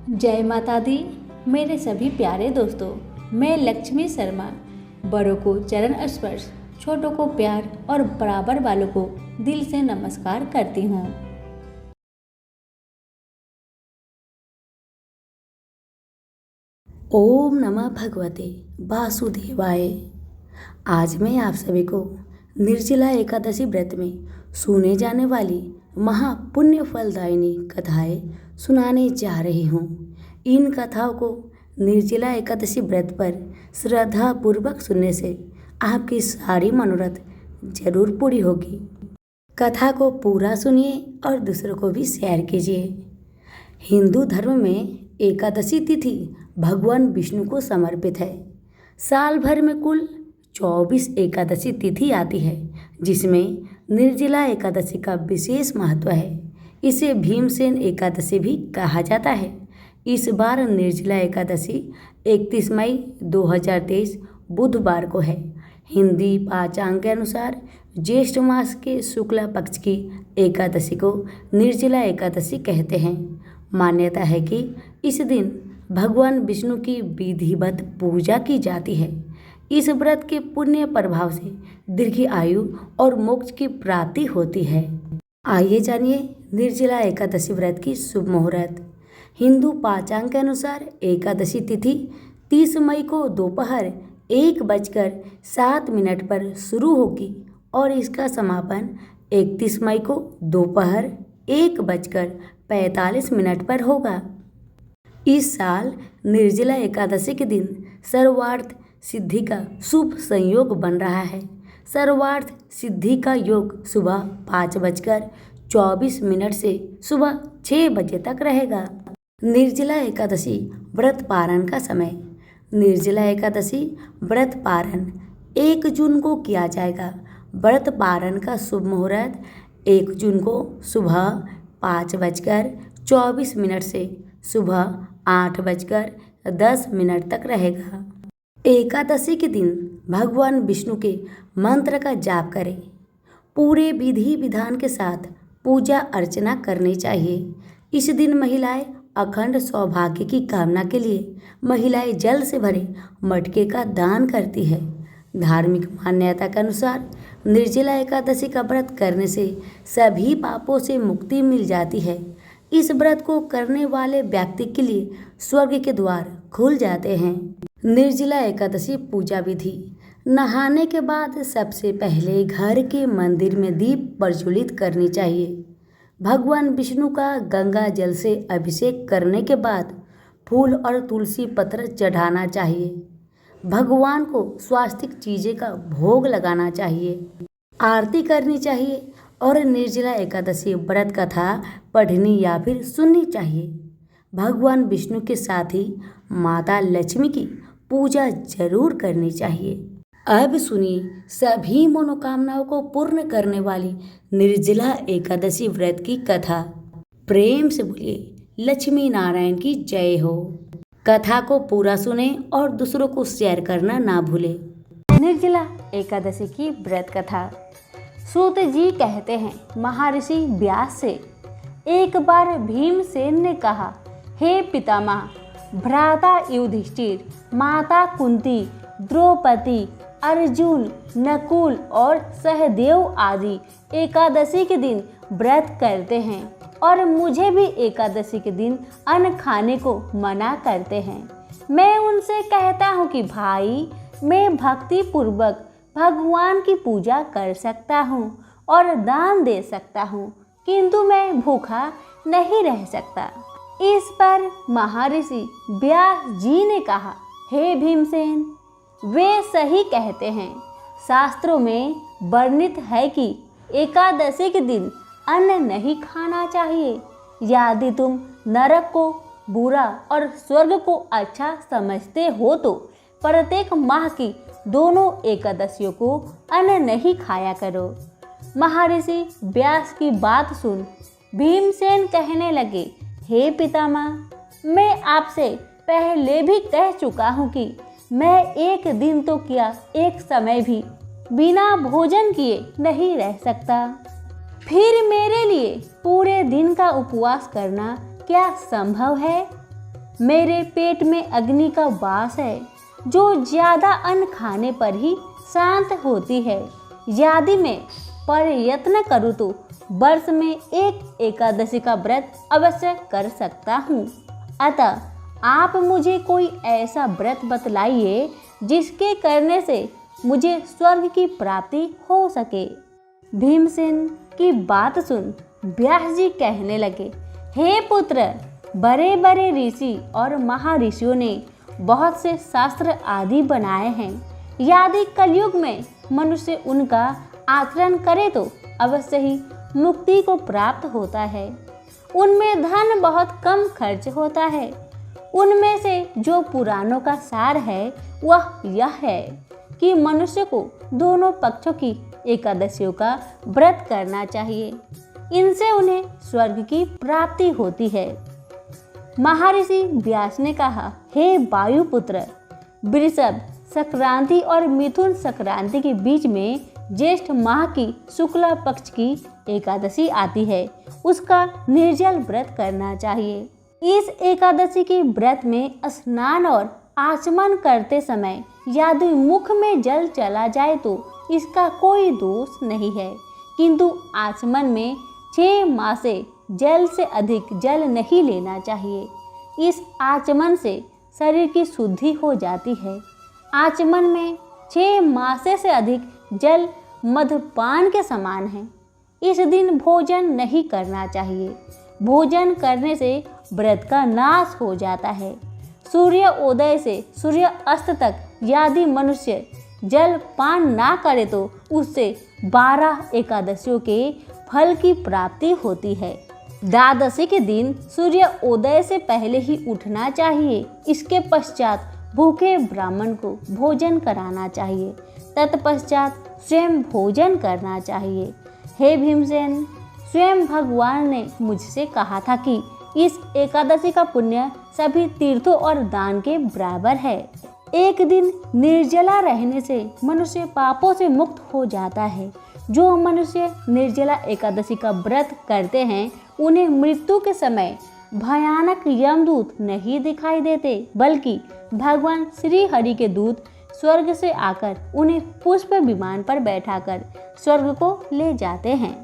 जय माता दी। मेरे सभी प्यारे दोस्तों, मैं लक्ष्मी शर्मा बड़ों को चरण स्पर्श, छोटों को प्यार और बराबर वालों को दिल से नमस्कार करती हूँ। ओम नमः भगवते वासुदेवाय। आज मैं आप सभी को निर्जला एकादशी व्रत में सुने जाने वाली महापुण्य फलदायिनी कथाएं सुनाने जा रही हूँ। इन कथाओं को निर्जला एकादशी व्रत पर श्रद्धा पूर्वक सुनने से आपकी सारी मनोरथ जरूर पूरी होगी। कथा को पूरा सुनिए और दूसरों को भी शेयर कीजिए। हिंदू धर्म में एकादशी तिथि भगवान विष्णु को समर्पित है। साल भर में कुल 24 एकादशी तिथि आती है, जिसमें निर्जला एकादशी का विशेष महत्व है। इसे भीमसेन एकादशी भी कहा जाता है। इस बार निर्जला एकादशी 31 मई 2023 बुधवार को है। हिंदी पांचांग के अनुसार ज्येष्ठ मास के शुक्ला पक्ष की एकादशी को निर्जला एकादशी कहते हैं। मान्यता है कि इस दिन भगवान विष्णु की विधिवत पूजा की जाती है। इस व्रत के पुण्य प्रभाव से दीर्घ आयु और मोक्ष की प्राप्ति होती है। आइए जानिए निर्जला एकादशी व्रत की शुभ मुहूर्त। हिंदू पांचांग के अनुसार एकादशी तिथि 30 मई को दोपहर 1:07 पर शुरू होगी और इसका समापन 31 मई को दोपहर 1:45 पर होगा। इस साल निर्जला एकादशी के दिन सर्वार्थ सिद्धि का शुभ संयोग बन रहा है। सर्वार्थ सिद्धि का योग सुबह 5:24 से सुबह 6 बजे तक रहेगा। निर्जला एकादशी व्रत पारण का समय। निर्जला एकादशी व्रत पारण 1 जून को किया जाएगा। व्रत पारण का शुभ मुहूर्त 1 जून को सुबह 5:24 से सुबह 8:10 तक रहेगा। एकादशी के दिन भगवान विष्णु के मंत्र का जाप करें। पूरे विधि विधान के साथ पूजा अर्चना करनी चाहिए। इस दिन महिलाएं अखंड सौभाग्य की कामना के लिए महिलाएं जल से भरे मटके का दान करती है। धार्मिक मान्यता के अनुसार निर्जला एकादशी का व्रत करने से सभी पापों से मुक्ति मिल जाती है। इस व्रत को करने वाले व्यक्ति के लिए स्वर्ग के द्वार खुल जाते हैं। निर्जला एकादशी पूजा विधि। नहाने के बाद सबसे पहले घर के मंदिर में दीप प्रज्वलित करनी चाहिए। भगवान विष्णु का गंगा जल से अभिषेक करने के बाद फूल और तुलसी पत्र चढ़ाना चाहिए। भगवान को स्वास्तिक चीज़ें का भोग लगाना चाहिए, आरती करनी चाहिए और निर्जला एकादशी व्रत कथा पढ़नी या फिर सुननी चाहिए। भगवान विष्णु के साथ ही माता लक्ष्मी की पूजा जरूर करनी चाहिए। अब सुनिए सभी मनोकामनाओं को पूर्ण करने वाली निर्जला एकादशी व्रत की कथा। प्रेम से बोलिए लक्ष्मी नारायण की जय हो। कथा को पूरा सुने और दूसरों को शेयर करना ना भूले। निर्जला एकादशी की व्रत कथा। सूत जी कहते हैं, महर्षि व्यास से एक बार भीमसेन ने कहा, हे पितामह, भ्राता युधिष्ठिर, माता कुंती, द्रौपदी, अर्जुन, नकुल और सहदेव आदि एकादशी के दिन व्रत करते हैं और मुझे भी एकादशी के दिन अन्न खाने को मना करते हैं। मैं उनसे कहता हूँ कि भाई, मैं भक्ति पूर्वक भगवान की पूजा कर सकता हूँ और दान दे सकता हूँ, किंतु मैं भूखा नहीं रह सकता। इस पर महर्षि व्यास जी ने कहा, हे भीमसेन, वे सही कहते हैं। शास्त्रों में वर्णित है कि एकादशी के दिन अन्न नहीं खाना चाहिए। यदि तुम नरक को बुरा और स्वर्ग को अच्छा समझते हो तो प्रत्येक माह की दोनों एकादशियों को अन्न नहीं खाया करो। महर्षि व्यास की बात सुन भीमसेन कहने लगे, हे पितामह, मैं आपसे पहले भी कह चुका हूँ कि मैं एक दिन तो क्या एक समय भी बिना भोजन किए नहीं रह सकता। फिर मेरे लिए पूरे दिन का उपवास करना क्या संभव है? मेरे पेट में अग्नि का वास है जो ज़्यादा अन्न खाने पर ही शांत होती है। यदि मैं प्रयत्न करूँ तो वर्ष में एक एकादशी का व्रत अवश्य कर सकता हूँ। अतः आप मुझे कोई ऐसा व्रत बतलाइए जिसके करने से मुझे स्वर्ग की प्राप्ति हो सके। भीमसेन की बात सुन व्यास जी कहने लगे, हे पुत्र, बड़े बड़े ऋषि और महर्षियों ने बहुत से शास्त्र आदि बनाए हैं। यदि कलयुग में मनुष्य उनका आचरण करे तो अवश्य ही मुक्ति को प्राप्त होता है। उनमें धन बहुत कम खर्च होता है। उनमें से जो पुराणों का सार है वह यह है कि मनुष्य को दोनों पक्षों की एकादशियों का व्रत करना चाहिए। इनसे उन्हें स्वर्ग की प्राप्ति होती है। महर्षि व्यास ने कहा, हे वायुपुत्र, वृषभ संक्रांति और मिथुन संक्रांति के बीच में ज्येष्ठ माह की शुक्ला पक्ष की एकादशी आती है। उसका निर्जल व्रत करना चाहिए। इस एकादशी के व्रत में स्नान और आचमन करते समय यदि मुख में जल चला जाए तो इसका कोई दोष नहीं है, किंतु आचमन में 6 मासे जल से अधिक जल नहीं लेना चाहिए। इस आचमन से शरीर की शुद्धि हो जाती है। आचमन में 6 मासे से अधिक जल मधुपान के समान है। इस दिन भोजन नहीं करना चाहिए। भोजन करने से व्रत का नाश हो जाता है। सूर्य उदय से सूर्य अस्त तक यदि मनुष्य जल पान ना करे तो उससे 12 एकादशियों के फल की प्राप्ति होती है। द्वादशी के दिन सूर्य उदय से पहले ही उठना चाहिए। इसके पश्चात भूखे ब्राह्मण को भोजन कराना चाहिए। तत्पश्चात स्वयं भोजन करना चाहिए। हे भीमसेन, स्वयं भगवान ने मुझसे कहा था कि इस एकादशी का पुण्य सभी तीर्थों और दान के बराबर है। एक दिन निर्जला रहने से मनुष्य पापों से मुक्त हो जाता है। जो मनुष्य निर्जला एकादशी का व्रत करते हैं उन्हें मृत्यु के समय भयानक यमदूत नहीं दिखाई देते, बल्कि भगवान श्री हरि के दूत स्वर्ग से आकर उन्हें पुष्प विमान पर बैठाकर स्वर्ग को ले जाते हैं।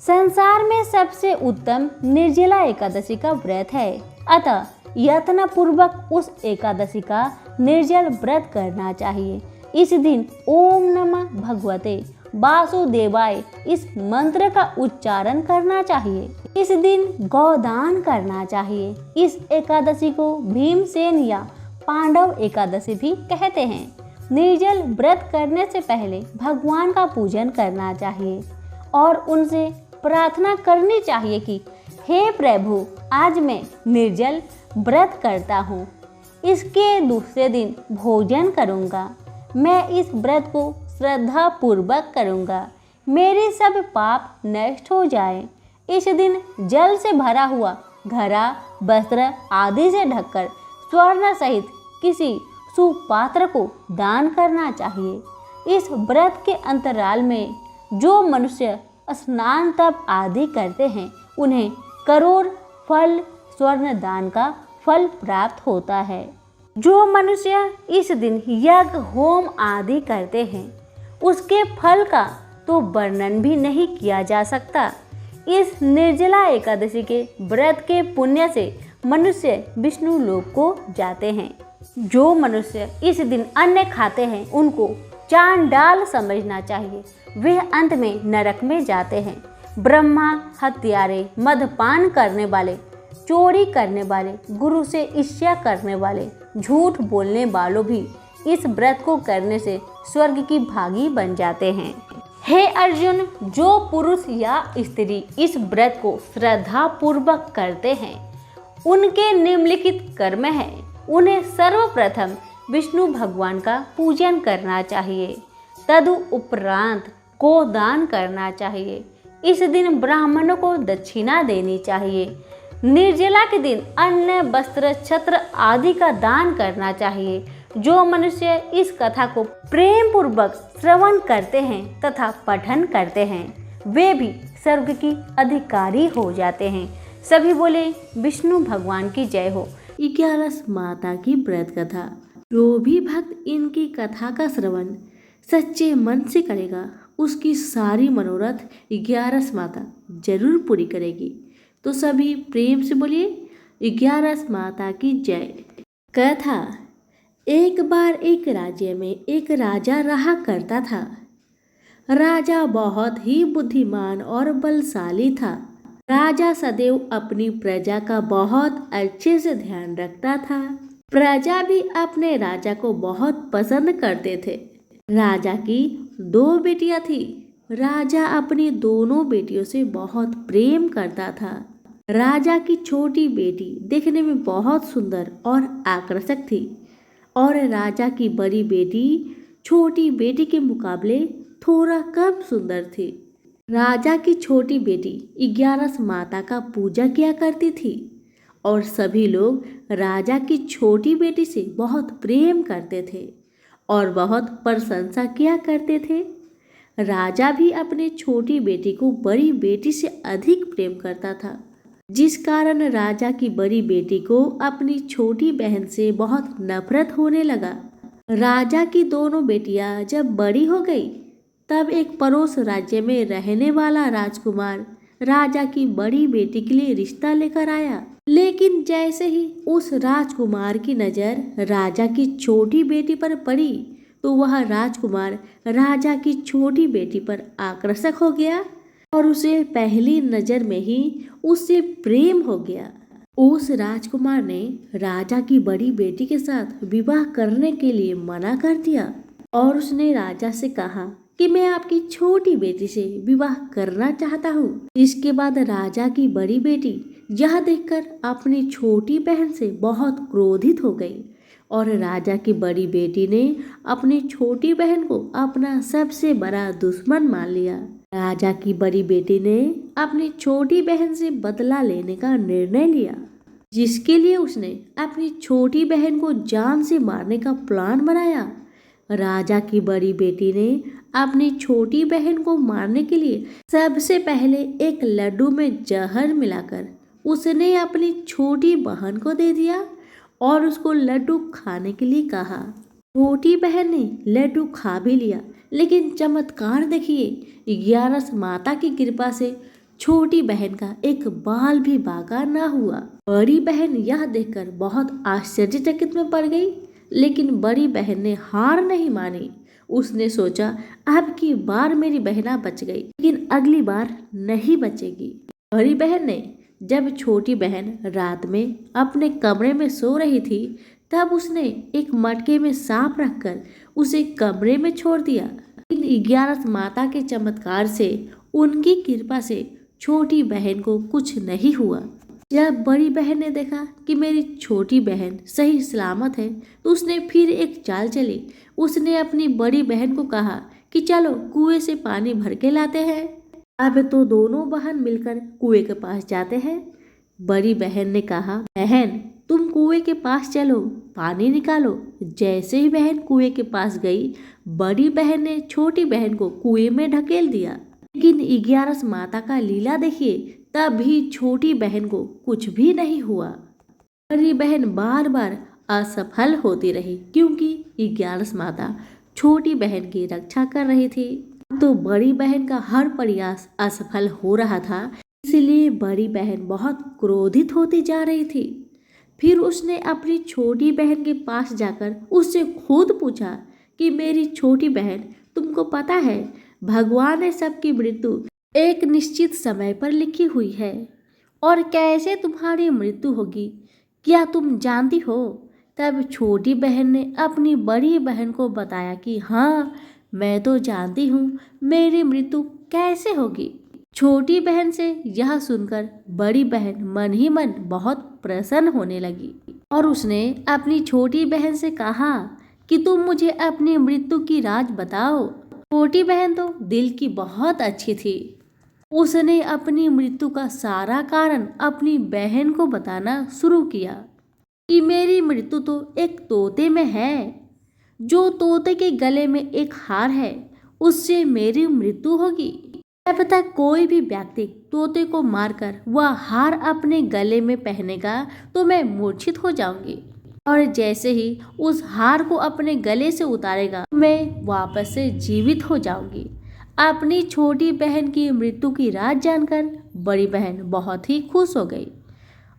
संसार में सबसे उत्तम निर्जला एकादशी का व्रत है। अतः यत्न पूर्वक उस एकादशी का निर्जल व्रत करना चाहिए। इस दिन ओम नमः भगवते वासुदेवाय इस मंत्र का उच्चारण करना चाहिए। इस दिन गौदान करना चाहिए। इस एकादशी को भीमसेन या पांडव एकादशी भी कहते हैं। निर्जल व्रत करने से पहले भगवान का पूजन करना चाहिए और उनसे प्रार्थना करनी चाहिए कि हे प्रभु, आज मैं निर्जल व्रत करता हूँ। इसके दूसरे दिन भोजन करूँगा। मैं इस व्रत को श्रद्धा पूर्वक करूँगा। मेरे सब पाप नष्ट हो जाए। इस दिन जल से भरा हुआ घड़ा, वस्त्र आदि से ढककर स्वर्ण सहित किसी सुपात्र को दान करना चाहिए। इस व्रत के अंतराल में जो मनुष्य स्नान तप आदि करते हैं उन्हें करोड़ फल स्वर्ण दान का फल प्राप्त होता है। जो मनुष्य इस दिन यज्ञ होम आदि करते हैं उसके फल का तो वर्णन भी नहीं किया जा सकता। इस निर्जला एकादशी के व्रत के पुण्य से मनुष्य विष्णु लोक को जाते हैं। जो मनुष्य इस दिन अन्न खाते हैं उनको चांडाल समझना चाहिए। वे अंत में नरक में जाते हैं। ब्रह्मा, हत्यारे, मदपान करने वाले, चोरी करने वाले, गुरु से ईर्ष्या करने वाले, झूठ बोलने वालों भी इस व्रत को करने से स्वर्ग की भागी बन जाते हैं। हे अर्जुन, जो पुरुष या स्त्री इस व्रत को श्रद्धा पूर्वक करते हैं उनके निम्नलिखित कर्म है। उन्हें सर्वप्रथम विष्णु भगवान का पूजन करना चाहिए। तदुपरांत गोदान करना चाहिए। इस दिन ब्राह्मणों को दक्षिणा देनी चाहिए। निर्जला के दिन अन्न, वस्त्र, छत्र आदि का दान करना चाहिए। जो मनुष्य इस कथा को प्रेम पूर्वक श्रवण करते हैं तथा पठन करते हैं वे भी स्वर्ग की अधिकारी हो जाते हैं। सभी बोले विष्णु भगवान की जय हो। 11 माता की व्रत कथा। जो भी भक्त इनकी कथा का श्रवण सच्चे मन से करेगा उसकी सारी मनोरथ 11 माता जरूर पूरी करेगी। तो सभी प्रेम से बोलिए 11 माता की जय। कथा। एक बार एक राज्य में एक राजा रहा करता था। राजा बहुत ही बुद्धिमान और बलशाली था। राजा सदैव अपनी प्रजा का बहुत अच्छे से ध्यान रखता था। प्रजा भी अपने राजा को बहुत पसंद करते थे। राजा की 2 बेटियां थी। राजा अपनी दोनों बेटियों से बहुत प्रेम करता था। राजा की छोटी बेटी देखने में बहुत सुंदर और आकर्षक थी और राजा की बड़ी बेटी छोटी बेटी के मुकाबले थोड़ा कम सुंदर थी। राजा की छोटी बेटी 11 माता का पूजा किया करती थी और सभी लोग राजा की छोटी बेटी से बहुत प्रेम करते थे और बहुत प्रशंसा किया करते थे। राजा भी अपने छोटी बेटी को बड़ी बेटी से अधिक प्रेम करता था, जिस कारण राजा की बड़ी बेटी को अपनी छोटी बहन से बहुत नफरत होने लगा। राजा की दोनों बेटियां जब बड़ी हो गई तब एक पड़ोस राज्य में रहने वाला राजकुमार राजा की बड़ी बेटी के लिए रिश्ता लेकर आया। लेकिन जैसे ही उस राजकुमार की नज़र राजा की छोटी बेटी पर पड़ी तो वह राजकुमार राजा की छोटी बेटी पर आकर्षक हो गया और उसे पहली नज़र में ही उससे प्रेम हो गया। उस राजकुमार ने राजा की बड़ी बेटी के साथ विवाह करने के लिए मना कर दिया और उसने राजा से कहा कि मैं आपकी छोटी बेटी से विवाह करना चाहता हूँ। इसके बाद राजा की बड़ी बेटी यह देखकर अपनी छोटी बहन से बहुत क्रोधित हो गई और राजा की बड़ी बेटी ने अपनी छोटी बहन को अपना सबसे बड़ा दुश्मन मान लिया। राजा की बड़ी बेटी ने अपनी छोटी बहन से बदला लेने का निर्णय लिया, जिसके लिए उसने अपनी छोटी बहन को जान से मारने का प्लान बनाया। राजा की बड़ी बेटी ने अपनी छोटी बहन को मारने के लिए सबसे पहले एक लड्डू में जहर मिलाकर उसने अपनी छोटी बहन को दे दिया और उसको लड्डू खाने के लिए कहा। छोटी बहन ने लड्डू खा भी लिया, लेकिन चमत्कार देखिए, 11 माता की कृपा से छोटी बहन का एक बाल भी बाका न हुआ। बड़ी बहन यह देखकर बहुत आश्चर्यचकित में पड़ गई, लेकिन बड़ी बहन ने हार नहीं मानी। उसने सोचा अब की बार मेरी बहना बच गई, लेकिन अगली बार नहीं बचेगी। बड़ी बहन ने जब छोटी बहन रात में अपने कमरे में सो रही थी तब उसने एक मटके में सांप रखकर उसे कमरे में छोड़ दिया। इन 11 माता के चमत्कार से, उनकी कृपा से छोटी बहन को कुछ नहीं हुआ। जब बड़ी बहन ने देखा कि मेरी छोटी बहन सही सलामत है तो उसने फिर एक चाल चली। उसने अपनी बड़ी बहन को कहा कि चलो कुएं से पानी भर के लाते हैं। अब तो दोनों बहन मिलकर कुएं के पास जाते हैं। बड़ी बहन ने कहा, बहन तुम कुएं के पास चलो, पानी निकालो। जैसे ही बहन कुएं के पास गई, बड़ी बहन ने छोटी बहन को कुएं में ढकेल दिया। लेकिन 11 माता का लीला देखिए, तब भी छोटी बहन को कुछ भी नहीं हुआ। बड़ी बहन बार बार असफल होती रही क्योंकि 11 माता छोटी बहन की रक्षा कर रही थी। तो बड़ी बहन का हर प्रयास असफल हो रहा था, इसलिए बड़ी बहन बहुत क्रोधित होती जा रही थी। फिर उसने अपनी छोटी बहन के पास जाकर उससे खुद पूछा कि मेरी छोटी बहन, तुमको पता है भगवान ने सबकी मृत्यु एक निश्चित समय पर लिखी हुई है और कैसे तुम्हारी मृत्यु होगी क्या तुम जानती हो? तब छोटी बहन ने अपनी बड़ी बहन को बताया कि हाँ, मैं तो जानती हूँ मेरी मृत्यु कैसे होगी। छोटी बहन से यह सुनकर बड़ी बहन मन ही मन बहुत प्रसन्न होने लगी और उसने अपनी छोटी बहन से कहा कि तुम मुझे अपनी मृत्यु की राज बताओ। छोटी बहन तो दिल की बहुत अच्छी थी। उसने अपनी मृत्यु का सारा कारण अपनी बहन को बताना शुरू किया कि मेरी मृत्यु तो एक तोते में है। जो तोते के गले में एक हार है, उससे मेरी मृत्यु होगी। जब तक कोई भी व्यक्ति तोते को मारकर वह हार अपने गले में पहनेगा तो मैं मूर्छित हो जाऊंगी, और जैसे ही उस हार को अपने गले से उतारेगा मैं वापस से जीवित हो जाऊंगी। अपनी छोटी बहन की मृत्यु की राज जानकर बड़ी बहन बहुत ही खुश हो गई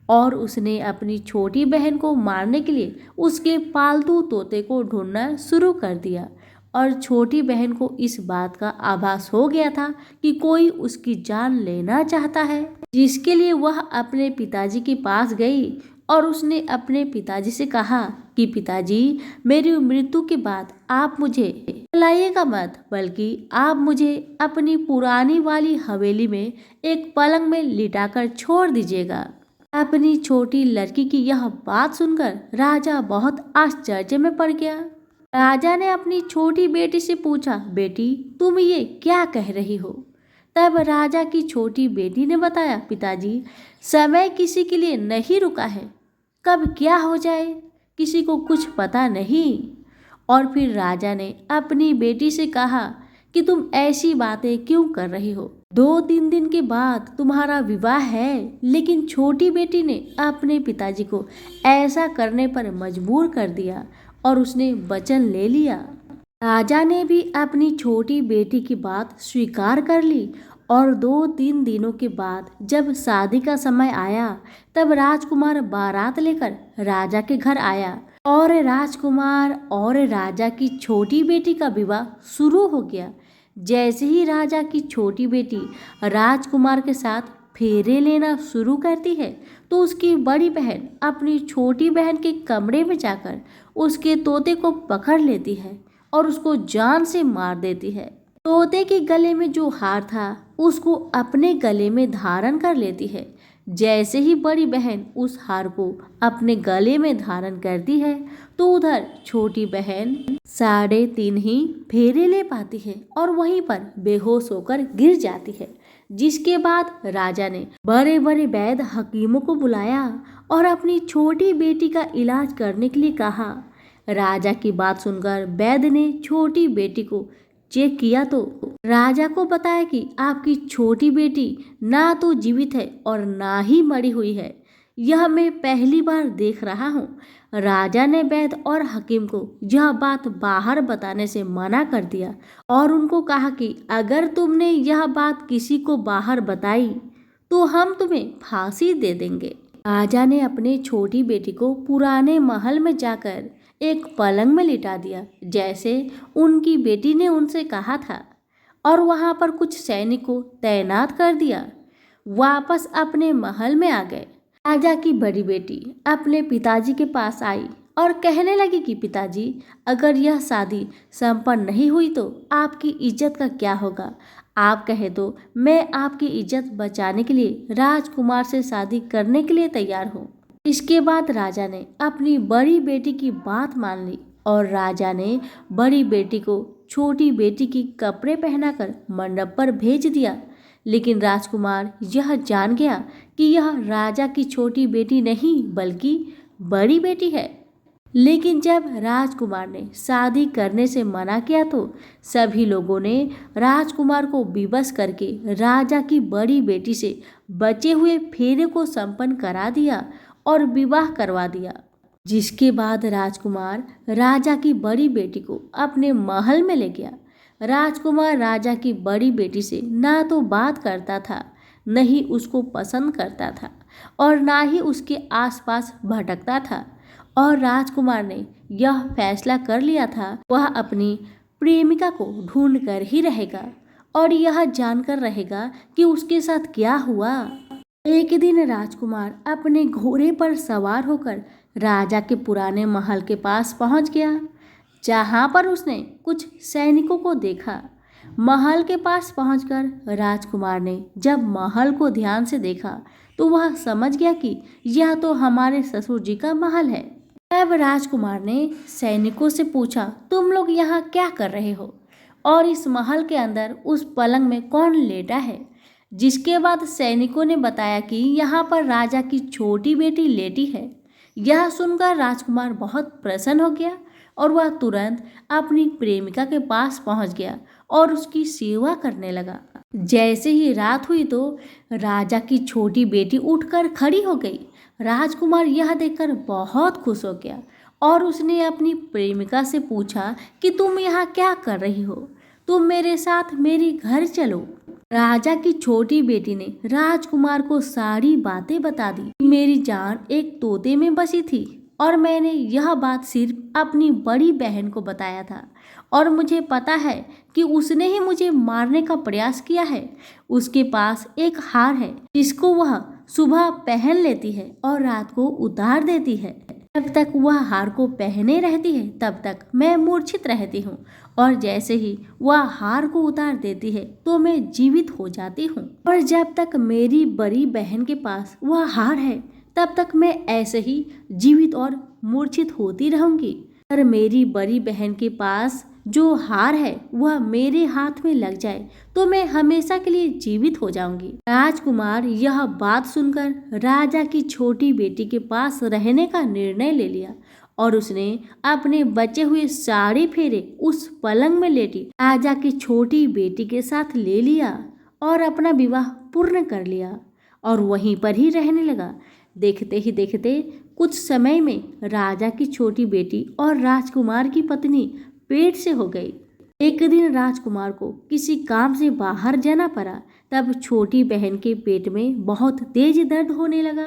और उसने अपनी छोटी बहन को मारने के लिए उसके पालतू तोते को ढूंढना शुरू कर दिया। और छोटी बहन को इस बात का आभास हो गया था कि कोई उसकी जान लेना चाहता है, जिसके लिए वह अपने पिताजी के पास गई और उसने अपने पिताजी से कहा कि पिताजी, मेरी मृत्यु के बाद आप मुझे जलाइएगा मत, बल्कि आप मुझे अपनी पुरानी वाली हवेली में एक पलंग में लिटाकर छोड़ दीजिएगा। अपनी छोटी लड़की की यह बात सुनकर राजा बहुत आश्चर्य में पड़ गया। राजा ने अपनी छोटी बेटी से पूछा, बेटी तुम ये क्या कह रही हो? तब राजा की छोटी बेटी ने बताया, पिताजी समय किसी के लिए नहीं रुका है, कब क्या हो जाए किसी को कुछ पता नहीं। और फिर राजा ने अपनी बेटी से कहा कि तुम ऐसी बातें क्यों कर रही हो? 2-3 दिन के बाद तुम्हारा विवाह है। लेकिन छोटी बेटी ने अपने पिताजी को ऐसा करने पर मजबूर कर दिया और उसने वचन ले लिया। राजा ने भी अपनी छोटी बेटी की बात स्वीकार कर ली और 2-3 दिनों के बाद जब शादी का समय आया तब राजकुमार बारात लेकर राजा के घर आया और राजकुमार और राजा की छोटी बेटी का विवाह शुरू हो गया। जैसे ही राजा की छोटी बेटी राजकुमार के साथ फेरे लेना शुरू करती है तो उसकी बड़ी बहन अपनी छोटी बहन के कमरे में जाकर उसके तोते को पकड़ लेती है और उसको जान से मार देती है। तोते के गले में जो हार था उसको अपने गले में धारण कर लेती है। जैसे ही बड़ी बहन उस हार को अपने गले में धारण करती है तो उधर छोटी बहन 3.5 ही फेरे ले पाती है और वहीं पर बेहोश होकर गिर जाती है। जिसके बाद राजा ने बड़े बड़े वैद्य हकीमों को बुलाया और अपनी छोटी बेटी का इलाज करने के लिए कहा। राजा की बात सुनकर वैद्य ने छोटी बेटी को चेक किया तो राजा को बताया कि आपकी छोटी बेटी ना तो जीवित है और ना ही मरी हुई है, यह मैं पहली बार देख रहा हूँ। राजा ने वैद्य और हकीम को यह बात बाहर बताने से मना कर दिया और उनको कहा कि अगर तुमने यह बात किसी को बाहर बताई तो हम तुम्हें फांसी दे देंगे। राजा ने अपने छोटी बेटी को पुराने महल में जाकर एक पलंग में लिटा दिया जैसे उनकी बेटी ने उनसे कहा था और वहां पर कुछ सैनिक को तैनात कर दिया। वापस अपने महल में आ गए। राजा की बड़ी बेटी अपने पिताजी के पास आई और कहने लगी कि पिताजी, अगर यह शादी संपन्न नहीं हुई तो आपकी इज्जत का क्या होगा? आप कहे तो मैं आपकी इज्जत बचाने के लिए राजकुमार से शादी करने के लिए तैयार हूँ। इसके बाद राजा ने अपनी बड़ी बेटी की बात मान ली और राजा ने बड़ी बेटी को छोटी बेटी की कपड़े पहनाकर मंडप पर भेज दिया। लेकिन राजकुमार यह जान गया कि यह राजा की छोटी बेटी नहीं बल्कि बड़ी बेटी है। लेकिन जब राजकुमार ने शादी करने से मना किया तो सभी लोगों ने राजकुमार को विवश करके राजा की बड़ी बेटी से बचे हुए फेरे को संपन्न करा दिया और विवाह करवा दिया। जिसके बाद राजकुमार राजा की बड़ी बेटी को अपने महल में ले गया। राजकुमार राजा की बड़ी बेटी से ना तो बात करता था, न ही उसको पसंद करता था और ना ही उसके आसपास भटकता था। और राजकुमार ने यह फैसला कर लिया था वह अपनी प्रेमिका को ढूंढ कर ही रहेगा और यह जानकर रहेगा कि उसके साथ क्या हुआ। एक दिन राजकुमार अपने घोड़े पर सवार होकर राजा के पुराने महल के पास पहुंच गया, जहां पर उसने कुछ सैनिकों को देखा। महल के पास पहुंचकर राजकुमार ने जब महल को ध्यान से देखा तो वह समझ गया कि यह तो हमारे ससुर जी का महल है। तब राजकुमार ने सैनिकों से पूछा, तुम लोग यहाँ क्या कर रहे हो और इस महल के अंदर उस पलंग में कौन लेटा है? जिसके बाद सैनिकों ने बताया कि यहाँ पर राजा की छोटी बेटी लेटी है। यह सुनकर राजकुमार बहुत प्रसन्न हो गया और वह तुरंत अपनी प्रेमिका के पास पहुँच गया और उसकी सेवा करने लगा। जैसे ही रात हुई तो राजा की छोटी बेटी उठकर खड़ी हो गई। राजकुमार यह देखकर बहुत खुश हो गया और उसने अपनी प्रेमिका से पूछा कि तुम यहाँ क्या कर रही हो, तुम मेरे साथ मेरे घर चलो। राजा की छोटी बेटी ने राजकुमार को सारी बातें बता दी। मेरी जान एक तोते में बसी थी और मैंने यह बात सिर्फ अपनी बड़ी बहन को बताया था और मुझे पता है कि उसने ही मुझे मारने का प्रयास किया है। उसके पास एक हार है जिसको वह सुबह पहन लेती है और रात को उतार देती है। जब तक वह हार को पहने रहती है तब तक मैं मूर्छित रहती हूँ और जैसे ही वह हार को उतार देती है तो मैं जीवित हो जाती हूँ। और जब तक मेरी बड़ी बहन के पास वह हार है तब तक मैं ऐसे ही जीवित और मूर्छित होती रहूंगी। पर मेरी बड़ी बहन के पास जो हार है वह मेरे हाथ में लग जाए तो मैं हमेशा के लिए जीवित हो जाऊंगी। राजकुमार यह बात सुनकर राजा की छोटी बेटी के पास रहने का निर्णय ले लिया और उसने अपने बचे हुए सारे फेरे उस पलंग में लेटी राजा की छोटी बेटी के साथ ले लिया और अपना विवाह पूर्ण कर लिया और वहीं पर ही रहने लगा। देखते ही देखते कुछ समय में राजा की छोटी बेटी और राजकुमार की पत्नी पेट से हो गई। एक दिन राजकुमार को किसी काम से बाहर जाना पड़ा, तब छोटी बहन के पेट में बहुत तेज दर्द होने लगा।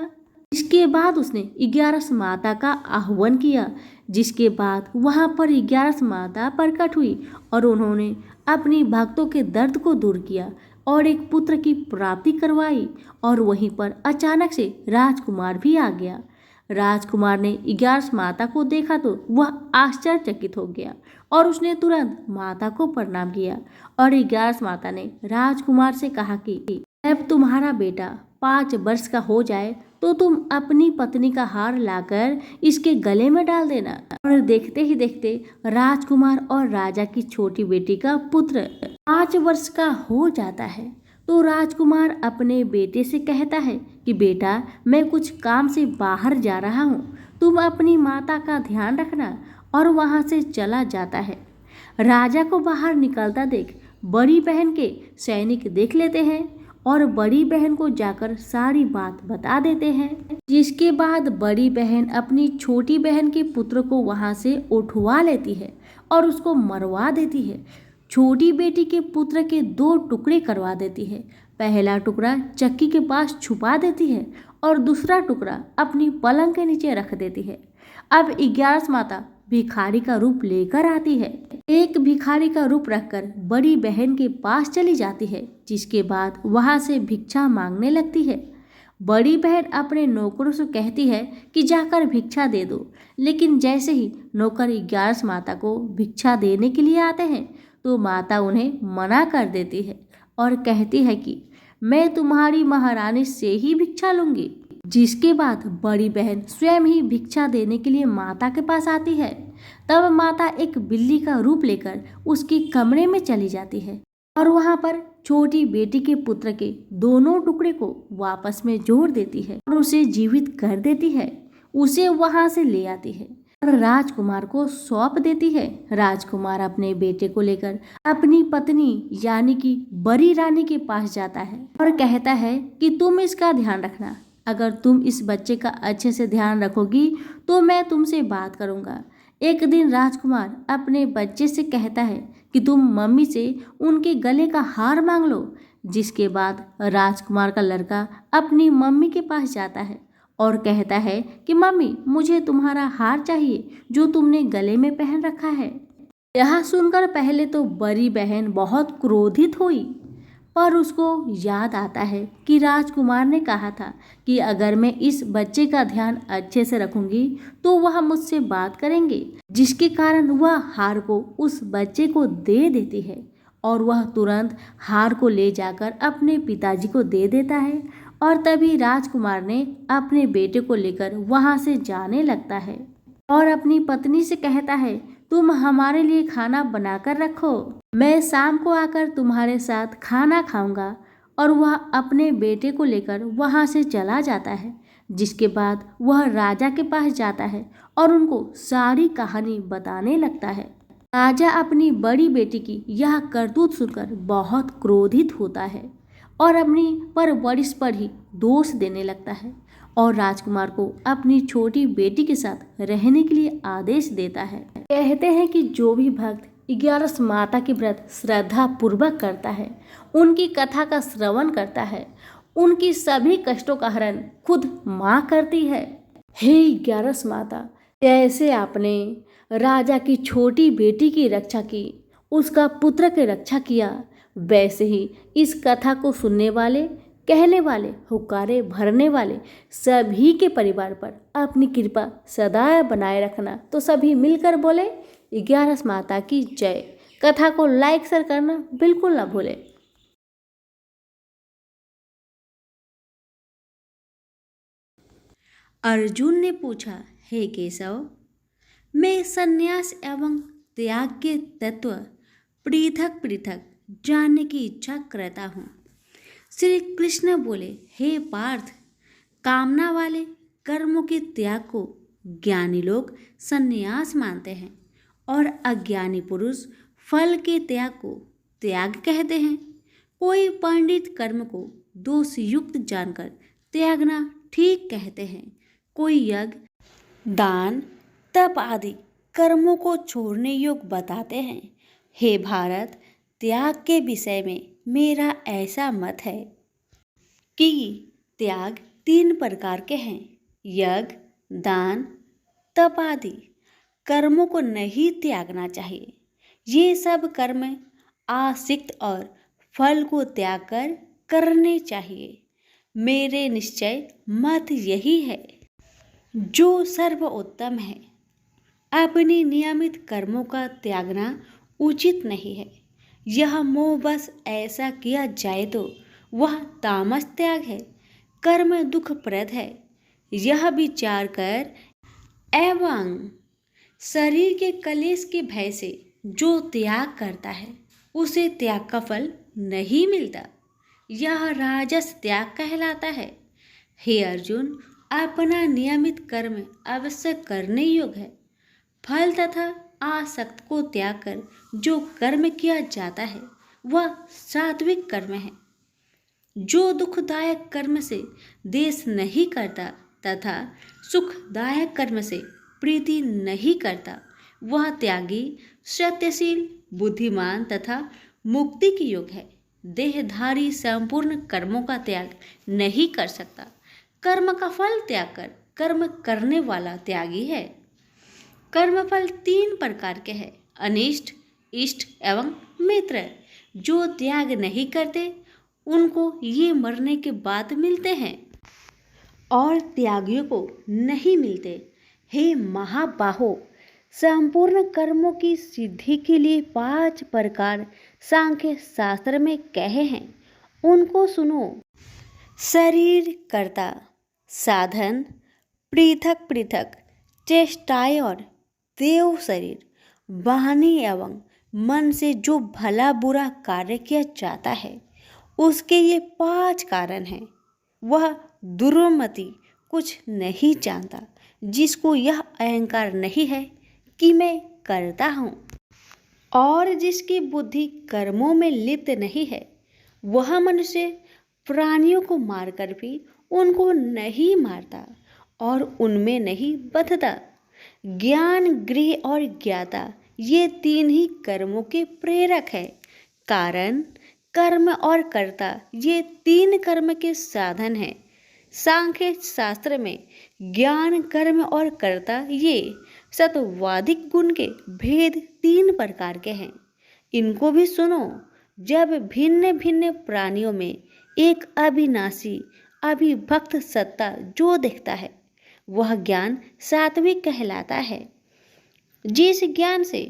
इसके बाद उसने 11 माता का आह्वान किया, जिसके बाद वहां पर 11 माता प्रकट हुई और उन्होंने अपनी भक्तों के दर्द को दूर किया और एक पुत्र की प्राप्ति करवाई। और वहीं पर अचानक से राजकुमार भी आ गया। राजकुमार ने 11 माता को देखा तो वह आश्चर्यचकित हो गया और उसने तुरंत माता को प्रणाम किया और 11 माता ने राजकुमार से कहा कि जब तुम्हारा बेटा 5 वर्ष का हो जाए तो तुम अपनी पत्नी का हार लाकर इसके गले में डाल देना। और देखते ही देखते राजकुमार और राजा की छोटी बेटी का पुत्र 5 वर्ष का हो जाता है। तो राजकुमार अपने बेटे से कहता है कि बेटा, मैं कुछ काम से बाहर जा रहा हूँ, तुम अपनी माता का ध्यान रखना। और वहाँ से चला जाता है। राजा को बाहर निकलता देख बड़ी बहन के सैनिक देख लेते हैं और बड़ी बहन को जाकर सारी बात बता देते हैं, जिसके बाद बड़ी बहन अपनी छोटी बहन के पुत्र को वहां से उठवा लेती है और उसको मरवा देती है। छोटी बेटी के पुत्र के 2 टुकड़े करवा देती है। पहला टुकड़ा चक्की के पास छुपा देती है और दूसरा टुकड़ा अपनी पलंग के नीचे रख देती है। अब 11 माता भिखारी का रूप लेकर आती है। एक भिखारी का रूप रखकर बड़ी बहन के पास चली जाती है, जिसके बाद वहां से भिक्षा मांगने लगती है। बड़ी बहन अपने नौकरों से कहती है कि जाकर भिक्षा दे दो, लेकिन जैसे ही नौकर 11 माता को भिक्षा देने के लिए आते हैं तो माता उन्हें मना कर देती है और कहती है कि मैं तुम्हारी महारानी से ही भिक्षा लूंगी। जिसके बाद बड़ी बहन स्वयं ही भिक्षा देने के लिए माता के पास आती है। तब माता एक बिल्ली का रूप लेकर उसके कमरे में चली जाती है और वहां पर छोटी बेटी के पुत्र के दोनों टुकड़े को वापस में जोड़ देती है और उसे जीवित कर देती है। उसे वहां से ले आती है और राजकुमार को सौंप देती है। राजकुमार अपने बेटे को लेकर अपनी पत्नी यानी कि बड़ी रानी के पास जाता है और कहता है कि तुम इसका ध्यान रखना। अगर तुम इस बच्चे का अच्छे से ध्यान रखोगी तो मैं तुमसे बात करूंगा। एक दिन राजकुमार अपने बच्चे से कहता है कि तुम मम्मी से उनके गले का हार मांग लो। जिसके बाद राजकुमार का लड़का अपनी मम्मी के पास जाता है और कहता है कि मम्मी, मुझे तुम्हारा हार चाहिए जो तुमने गले में पहन रखा है। यह सुनकर पहले तो बड़ी बहन बहुत क्रोधित हुई, पर उसको याद आता है कि राजकुमार ने कहा था कि अगर मैं इस बच्चे का ध्यान अच्छे से रखूंगी तो वह मुझसे बात करेंगे, जिसके कारण वह हार को उस बच्चे को दे देती है और वह तुरंत हार को ले जाकर अपने पिताजी को दे देता है। और तभी राजकुमार ने अपने बेटे को लेकर वहां से जाने लगता है और अपनी पत्नी से कहता है, तुम हमारे लिए खाना बनाकर रखो, मैं शाम को आकर तुम्हारे साथ खाना खाऊंगा। और वह अपने बेटे को लेकर वहां से चला जाता है। जिसके बाद वह राजा के पास जाता है और उनको सारी कहानी बताने लगता है। राजा अपनी बड़ी बेटी की यह करतूत सुनकर बहुत क्रोधित होता है और अपनी परवरिश पर ही दोष देने लगता है और राजकुमार को अपनी छोटी बेटी के साथ रहने के लिए आदेश देता है। कहते हैं कि जो भी भक्त 11 माता की व्रत श्रद्धा पूर्वक करता है, उनकी कथा का श्रवण करता है, उनकी सभी कष्टों का हरण खुद माँ करती है। हे 11 माता, जैसे आपने राजा की छोटी बेटी की रक्षा की, उसका पुत्र की रक्षा किया, वैसे ही इस कथा को सुनने वाले, कहने वाले, हुक्कारे भरने वाले सभी के परिवार पर अपनी कृपा सदा बनाए रखना। तो सभी मिलकर बोले 11 माता की जय। कथा को लाइक शेयर करना बिल्कुल ना भूलें। अर्जुन ने पूछा, हे केशव, मैं संन्यास एवं त्याग के तत्व पृथक पृथक जानने की इच्छा करता हूँ। श्री कृष्ण बोले, हे पार्थ, कामना वाले कर्मों के त्याग को ज्ञानी लोग संन्यास मानते हैं और अज्ञानी पुरुष फल के त्याग को त्याग कहते हैं। कोई पंडित कर्म को दोषयुक्त जानकर त्यागना ठीक कहते हैं, कोई यज्ञ, दान, तप आदि कर्मों को छोड़ने योग्य बताते हैं। हे भारत, त्याग के विषय में मेरा ऐसा मत है कि त्याग 3 प्रकार के हैं। यज्ञ, दान, तप आदि कर्मों को नहीं त्यागना चाहिए। ये सब कर्म आसक्त और फल को त्याग कर करने चाहिए। मेरे निश्चय मत यही है जो सर्वोत्तम है। अपनी नियमित कर्मों का त्यागना उचित नहीं है। यह मोहवश ऐसा किया जाए तो वह तामस त्याग है, कर्म दुखप्रद है। यह विचार कर एवं शरीर के कलेश के भय से जो त्याग करता है, उसे त्याग का फल नहीं मिलता। यह राजस त्याग कहलाता है। हे अर्जुन, अपना नियमित कर्म अवश्य करने योग्य है। फल तथा आसक्त को त्याग कर जो कर्म किया जाता है, वह सात्विक कर्म है। जो दुखदायक कर्म से देश नहीं करता तथा सुखदायक कर्म से प्रीति नहीं करता, वह त्यागी, सत्यशील, बुद्धिमान तथा मुक्ति की योग्य है। देहधारी संपूर्ण कर्मों का त्याग नहीं कर सकता। कर्म का फल त्याग कर कर्म करने वाला त्यागी है। कर्मफल 3 प्रकार के हैं, अनिष्ट, इष्ट एवं मित्र। जो त्याग नहीं करते उनको ये मरने के बाद मिलते हैं और त्यागियों को नहीं मिलते। हे महाबाहो, संपूर्ण कर्मों की सिद्धि के लिए 5 प्रकार सांख्य शास्त्र में कहे हैं, उनको सुनो। शरीर कर्ता, साधन, पृथक पृथक चेष्टाएं और देव शरीर, वाणी एवं मन से जो भला बुरा कार्य किया जाता है, उसके ये 5 कारण हैं। वह दुर्मति कुछ नहीं जानता, जिसको यह अहंकार नहीं है कि मैं करता हूँ, और जिसकी बुद्धि कर्मों में लिप्त नहीं है, वह मनुष्य प्राणियों को मारकर भी उनको नहीं मारता और उनमें नहीं बंधता। ज्ञान, गृह और ज्ञाता, ये 3 ही कर्मों के प्रेरक है। कारण, कर्म और कर्ता, ये 3 कर्म के साधन हैं। सांख्य शास्त्र में ज्ञान, कर्म और कर्ता, ये सत्वाधिक गुण के भेद 3 प्रकार के हैं। इनको भी सुनो। जब भिन्न भिन्न प्राणियों में एक अविनाशी अविभक्त सत्ता जो दिखता है, वह ज्ञान सात्विक कहलाता है। जिस ज्ञान से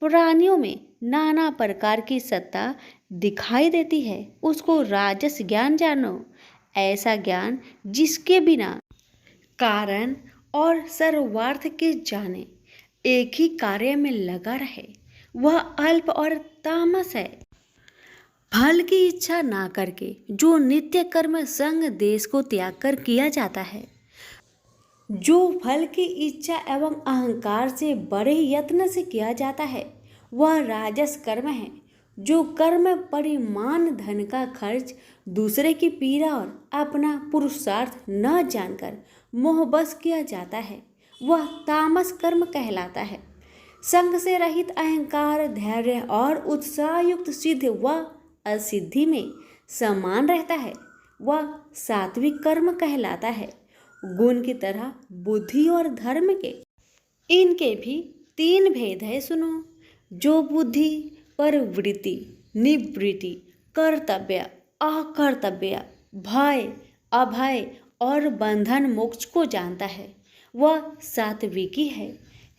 प्राणियों में नाना प्रकार की सत्ता दिखाई देती है, उसको राजस ज्ञान जानो। ऐसा ज्ञान जिसके बिना कारण और सर्वार्थ के जाने एक ही कार्य में लगा रहे, वह अल्प और तामस है। फल की इच्छा ना करके जो नित्य कर्म संग देश को त्याग कर किया जाता है, जो फल की इच्छा एवं अहंकार से बड़े यत्न से किया जाता है, वह राजस कर्म है। जो कर्म परिमाण धन का खर्च दूसरे की पीड़ा और अपना पुरुषार्थ न जानकर मोहबस किया जाता है वह तामस कर्म कहलाता है। संग से रहित अहंकार, धैर्य और उत्साह युक्त सिद्ध व असिद्धि में समान रहता है वह सात्विक कर्म कहलाता है। गुण की तरह बुद्धि और धर्म के इनके भी 3 भेद है सुनो। जो बुद्धि प्रवृत्ति, निवृत्ति, कर्तव्य, अकर्तव्य, भय, अभय और बंधन मोक्ष को जानता है वह सात्विकी है।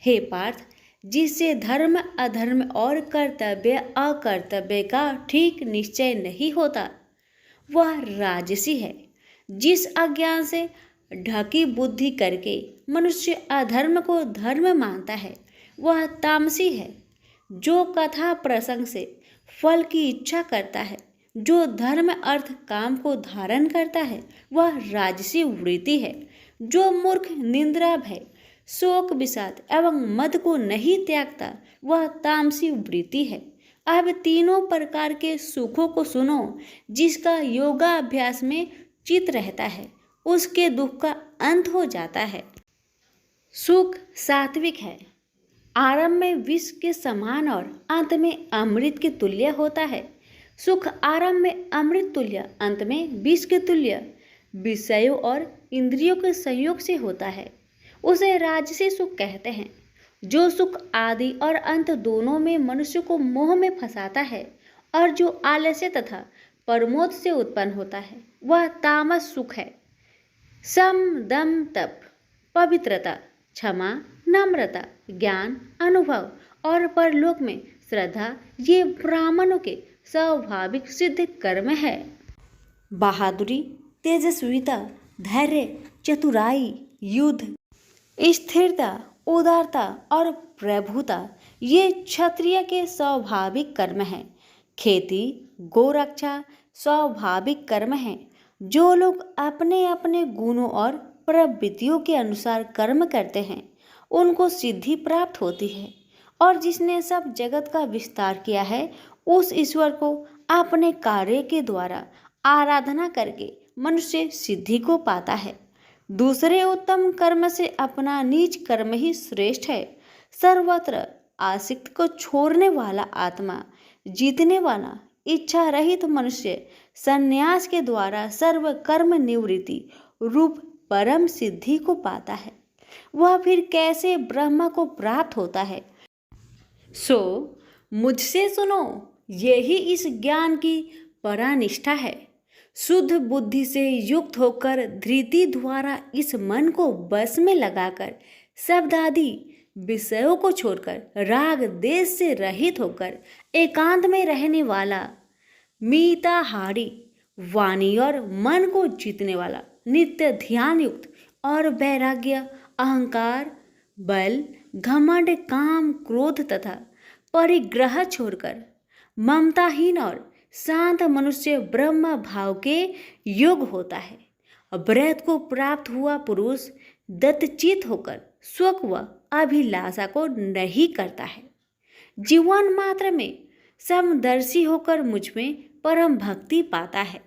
हे पार्थ, जिससे धर्म अधर्म और कर्तव्य अकर्तव्य का ठीक निश्चय नहीं होता वह राजसी है। जिस अज्ञान से ढकी बुद्धि करके मनुष्य अधर्म को धर्म मानता है वह तामसी है। जो कथा प्रसंग से फल की इच्छा करता है, जो धर्म अर्थ काम को धारण करता है वह राजसी वृत्ति है। जो मूर्ख, निंद्रा, भय, शोक, विषाद एवं मद को नहीं त्यागता वह तामसी वृत्ति है। अब तीनों प्रकार के सुखों को सुनो। जिसका योगाभ्यास में चित रहता है उसके दुख का अंत हो जाता है। सुख सात्विक है। आरंभ में विष के समान और अंत में अमृत के तुल्य होता है। सुख आरंभ में अमृत तुल्य, अंत में विष के तुल्य विषयों और इंद्रियों के संयोग से होता है। उसे राजसी सुख कहते हैं। जो सुख आदि और अंत दोनों में मनुष्य को मोह में फंसाता है और जो आलस्य तथा प्रमोद से उत्पन्न होता है वह तामस सुख है। सम, दम, तप, पवित्रता, क्षमा, नम्रता, ज्ञान, अनुभव और परलोक में श्रद्धा ये ब्राह्मणों के स्वाभाविक सिद्ध कर्म है। बहादुरी, तेजस्विता, धैर्य, चतुराई, युद्ध, स्थिरता, उदारता और प्रभुता ये क्षत्रिय के स्वाभाविक कर्म हैं। खेती, गोरक्षा स्वाभाविक कर्म हैं। जो लोग अपने अपने गुणों और प्रवृत्तियों के अनुसार कर्म करते हैं उनको सिद्धि प्राप्त होती है और जिसने सब जगत का विस्तार किया है उस ईश्वर को अपने कार्य के द्वारा आराधना करके मनुष्य सिद्धि को पाता है। दूसरे उत्तम कर्म से अपना नीच कर्म ही श्रेष्ठ है। सर्वत्र आसक्त को छोड़ने वाला आत्मा, जीतने वाला इच्छा रहित मनुष्य संन्यास के द्वारा सर्व कर्म निवृत्ति रूप परम सिद्धि को पाता है। वह फिर कैसे ब्रह्म को प्राप्त होता है? सो मुझसे सुनो, यही इस ज्ञान की परानिष्ठा है। शुद्ध बुद्धि से युक्त होकर धृति द्वारा इस मन को बस में लगाकर शब्द आदि विषयों को छोड़कर राग देश से रहित होकर एकांत में रहने वाला, मीताहारी, वाणी और मन को जीतने वाला, नित्य ध्यान युक्त और वैराग्य, अहंकार, बल, घमंड, काम, क्रोध तथा परिग्रह छोड़कर ममताहीन और शांत मनुष्य ब्रह्म भाव के योग होता है। ब्रह्म को प्राप्त हुआ पुरुष दत्तचित होकर सुख व अभिलाषा को नहीं करता है। जीवन मात्र में समदर्शी होकर मुझ में परम भक्ति पाता है।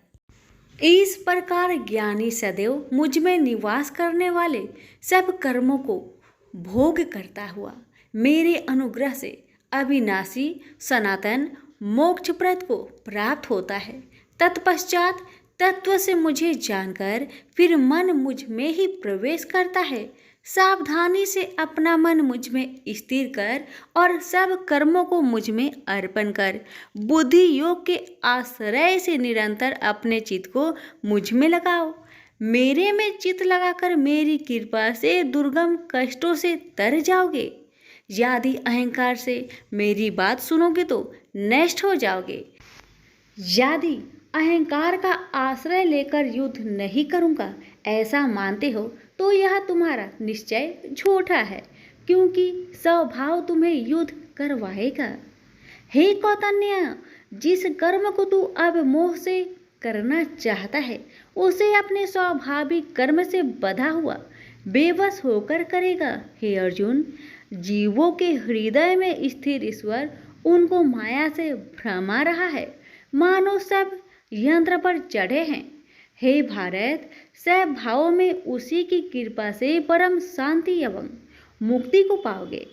इस प्रकार ज्ञानी सदैव मुझ में निवास करने वाले सब कर्मों को भोग करता हुआ मेरे अनुग्रह से अविनाशी सनातन मोक्षप्रद को प्राप्त होता है। तत्पश्चात तत्व से मुझे जानकर फिर मन मुझ में ही प्रवेश करता है। सावधानी से अपना मन मुझ में स्थिर कर और सब कर्मों को मुझ में अर्पण कर बुद्धि योग के आश्रय से निरंतर अपने चित्त को मुझ में लगाओ। मेरे में चित्त लगाकर मेरी कृपा से दुर्गम कष्टों से तर जाओगे। यदि अहंकार से मेरी बात सुनोगे तो नष्ट हो जाओगे। यदि अहंकार का आश्रय लेकर युद्ध नहीं करूँगा ऐसा मानते हो तो यह तुम्हारा निश्चय झूठा है, क्योंकि स्वभाव तुम्हें युद्ध करवाएगा। हे कौतन्य, जिस कर्म को तू अब मोह से करना चाहता है उसे अपने स्वाभाविक कर्म से बंधा हुआ बेबस होकर करेगा। हे अर्जुन, जीवों के हृदय में स्थिर ईश्वर उनको माया से भ्रमा रहा है, मानो सब यंत्र पर चढ़े हैं। हे भारत, सब भावों में उसी की कृपा से परम शांति एवं मुक्ति को पाओगे।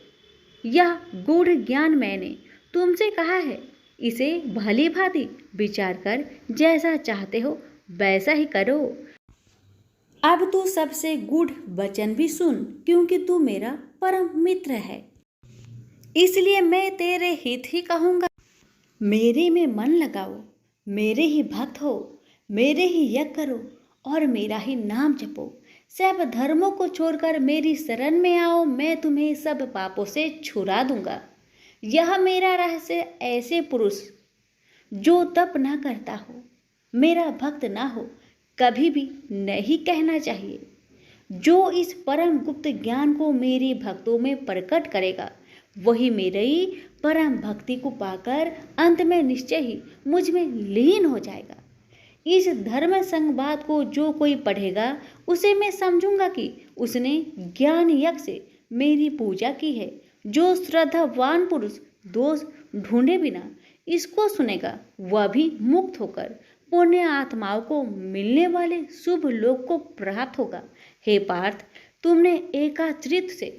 यह गूढ़ ज्ञान मैंने तुमसे कहा है, इसे भली भांति विचार कर जैसा चाहते हो वैसा ही करो। अब तू सबसे गूढ़ वचन भी सुन, क्योंकि तू मेरा परम मित्र है, इसलिए मैं तेरे हित ही कहूँगा। मेरे में मन लगाओ, मेरे ही भक्त हो, मेरे ही यज्ञ करो और मेरा ही नाम जपो। सब धर्मों को छोड़कर मेरी शरण में आओ, मैं तुम्हें सब पापों से छुड़ा दूंगा। यह मेरा रहस्य ऐसे पुरुष जो तप न करता हो, मेरा भक्त ना हो, कभी भी नहीं कहना चाहिए। जो इस परम गुप्त ज्ञान को मेरे भक्तों में प्रकट करेगा, वही मेरी परम भक्ति को पाकर अंत में निश्चय ही मुझ में लीन हो जाएगा। इस धर्म संवाद को जो कोई पढ़ेगा, उसे मैं समझूंगा कि उसने ज्ञान यज्ञ से मेरी पूजा की है। जो श्रद्धावान पुरुष दोष ढूंढे बिना इसको सुनेगा, वह भी मुक्त होकर पुण्य आत्माओं को मिलने वाले शुभ लोक को प्राप्त होगा। हे पार्थ, तुमने एकाचित्त से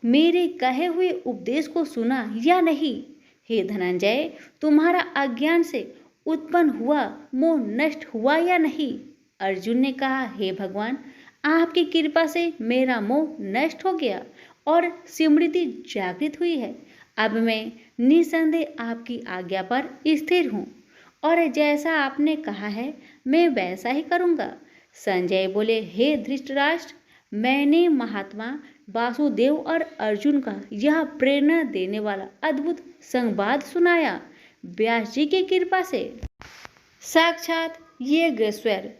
मेरे कहे हुए उपदेश को सुना या नहीं? हे धनंजय, तुम्हारा अज्ञान से उत्पन्न हुआ मोह नष्ट हुआ या नहीं? अर्जुन ने कहा, हे भगवान, आपकी कृपा से मेरा मोह नष्ट हो गया और स्मृति जागृत हुई है। अब मैं निसंदेह आपकी आज्ञा पर स्थिर हूँ और जैसा आपने कहा है मैं वैसा ही करूँगा। संजय बोले, हे धृतराष्ट्र, मैंने महात्मा वासुदेव और अर्जुन का यह प्रेरणा देने वाला अद्भुत संवाद सुनाया व्यास जी की कृपा से। साक्षात योगेश्वर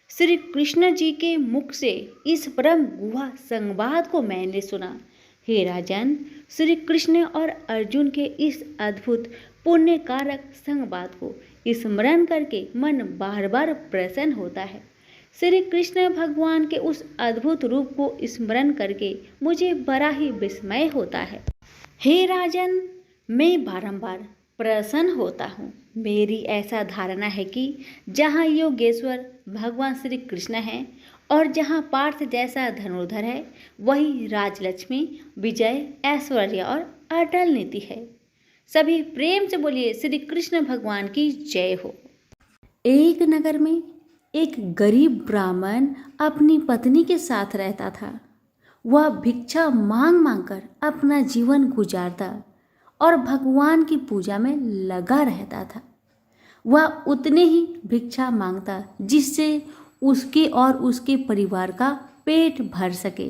श्री कृष्ण जी के मुख से इस परम गुहा संवाद को मैंने सुना। हे राजन, श्री कृष्ण और अर्जुन के इस अद्भुत पुण्य कारक संवाद को स्मरण करके मन बार बार प्रसन्न होता है। श्री कृष्ण भगवान के उस अद्भुत रूप को स्मरण करके मुझे बड़ा ही विस्मय होता है। हे राजन, मैं बारंबार प्रसन्न होता हूँ। मेरी ऐसा धारणा है कि जहाँ योगेश्वर भगवान श्री कृष्ण हैं और जहाँ पार्थ जैसा धनुर्धर है, वही राजलक्ष्मी, विजय, ऐश्वर्य और अटल नीति है। सभी प्रेम से बोलिए, श्री कृष्ण भगवान की जय हो। एक नगर में एक गरीब ब्राह्मण अपनी पत्नी के साथ रहता था। वह भिक्षा मांग मांग कर अपना जीवन गुजारता और भगवान की पूजा में लगा रहता था। वह उतने ही भिक्षा मांगता जिससे उसके और उसके परिवार का पेट भर सके।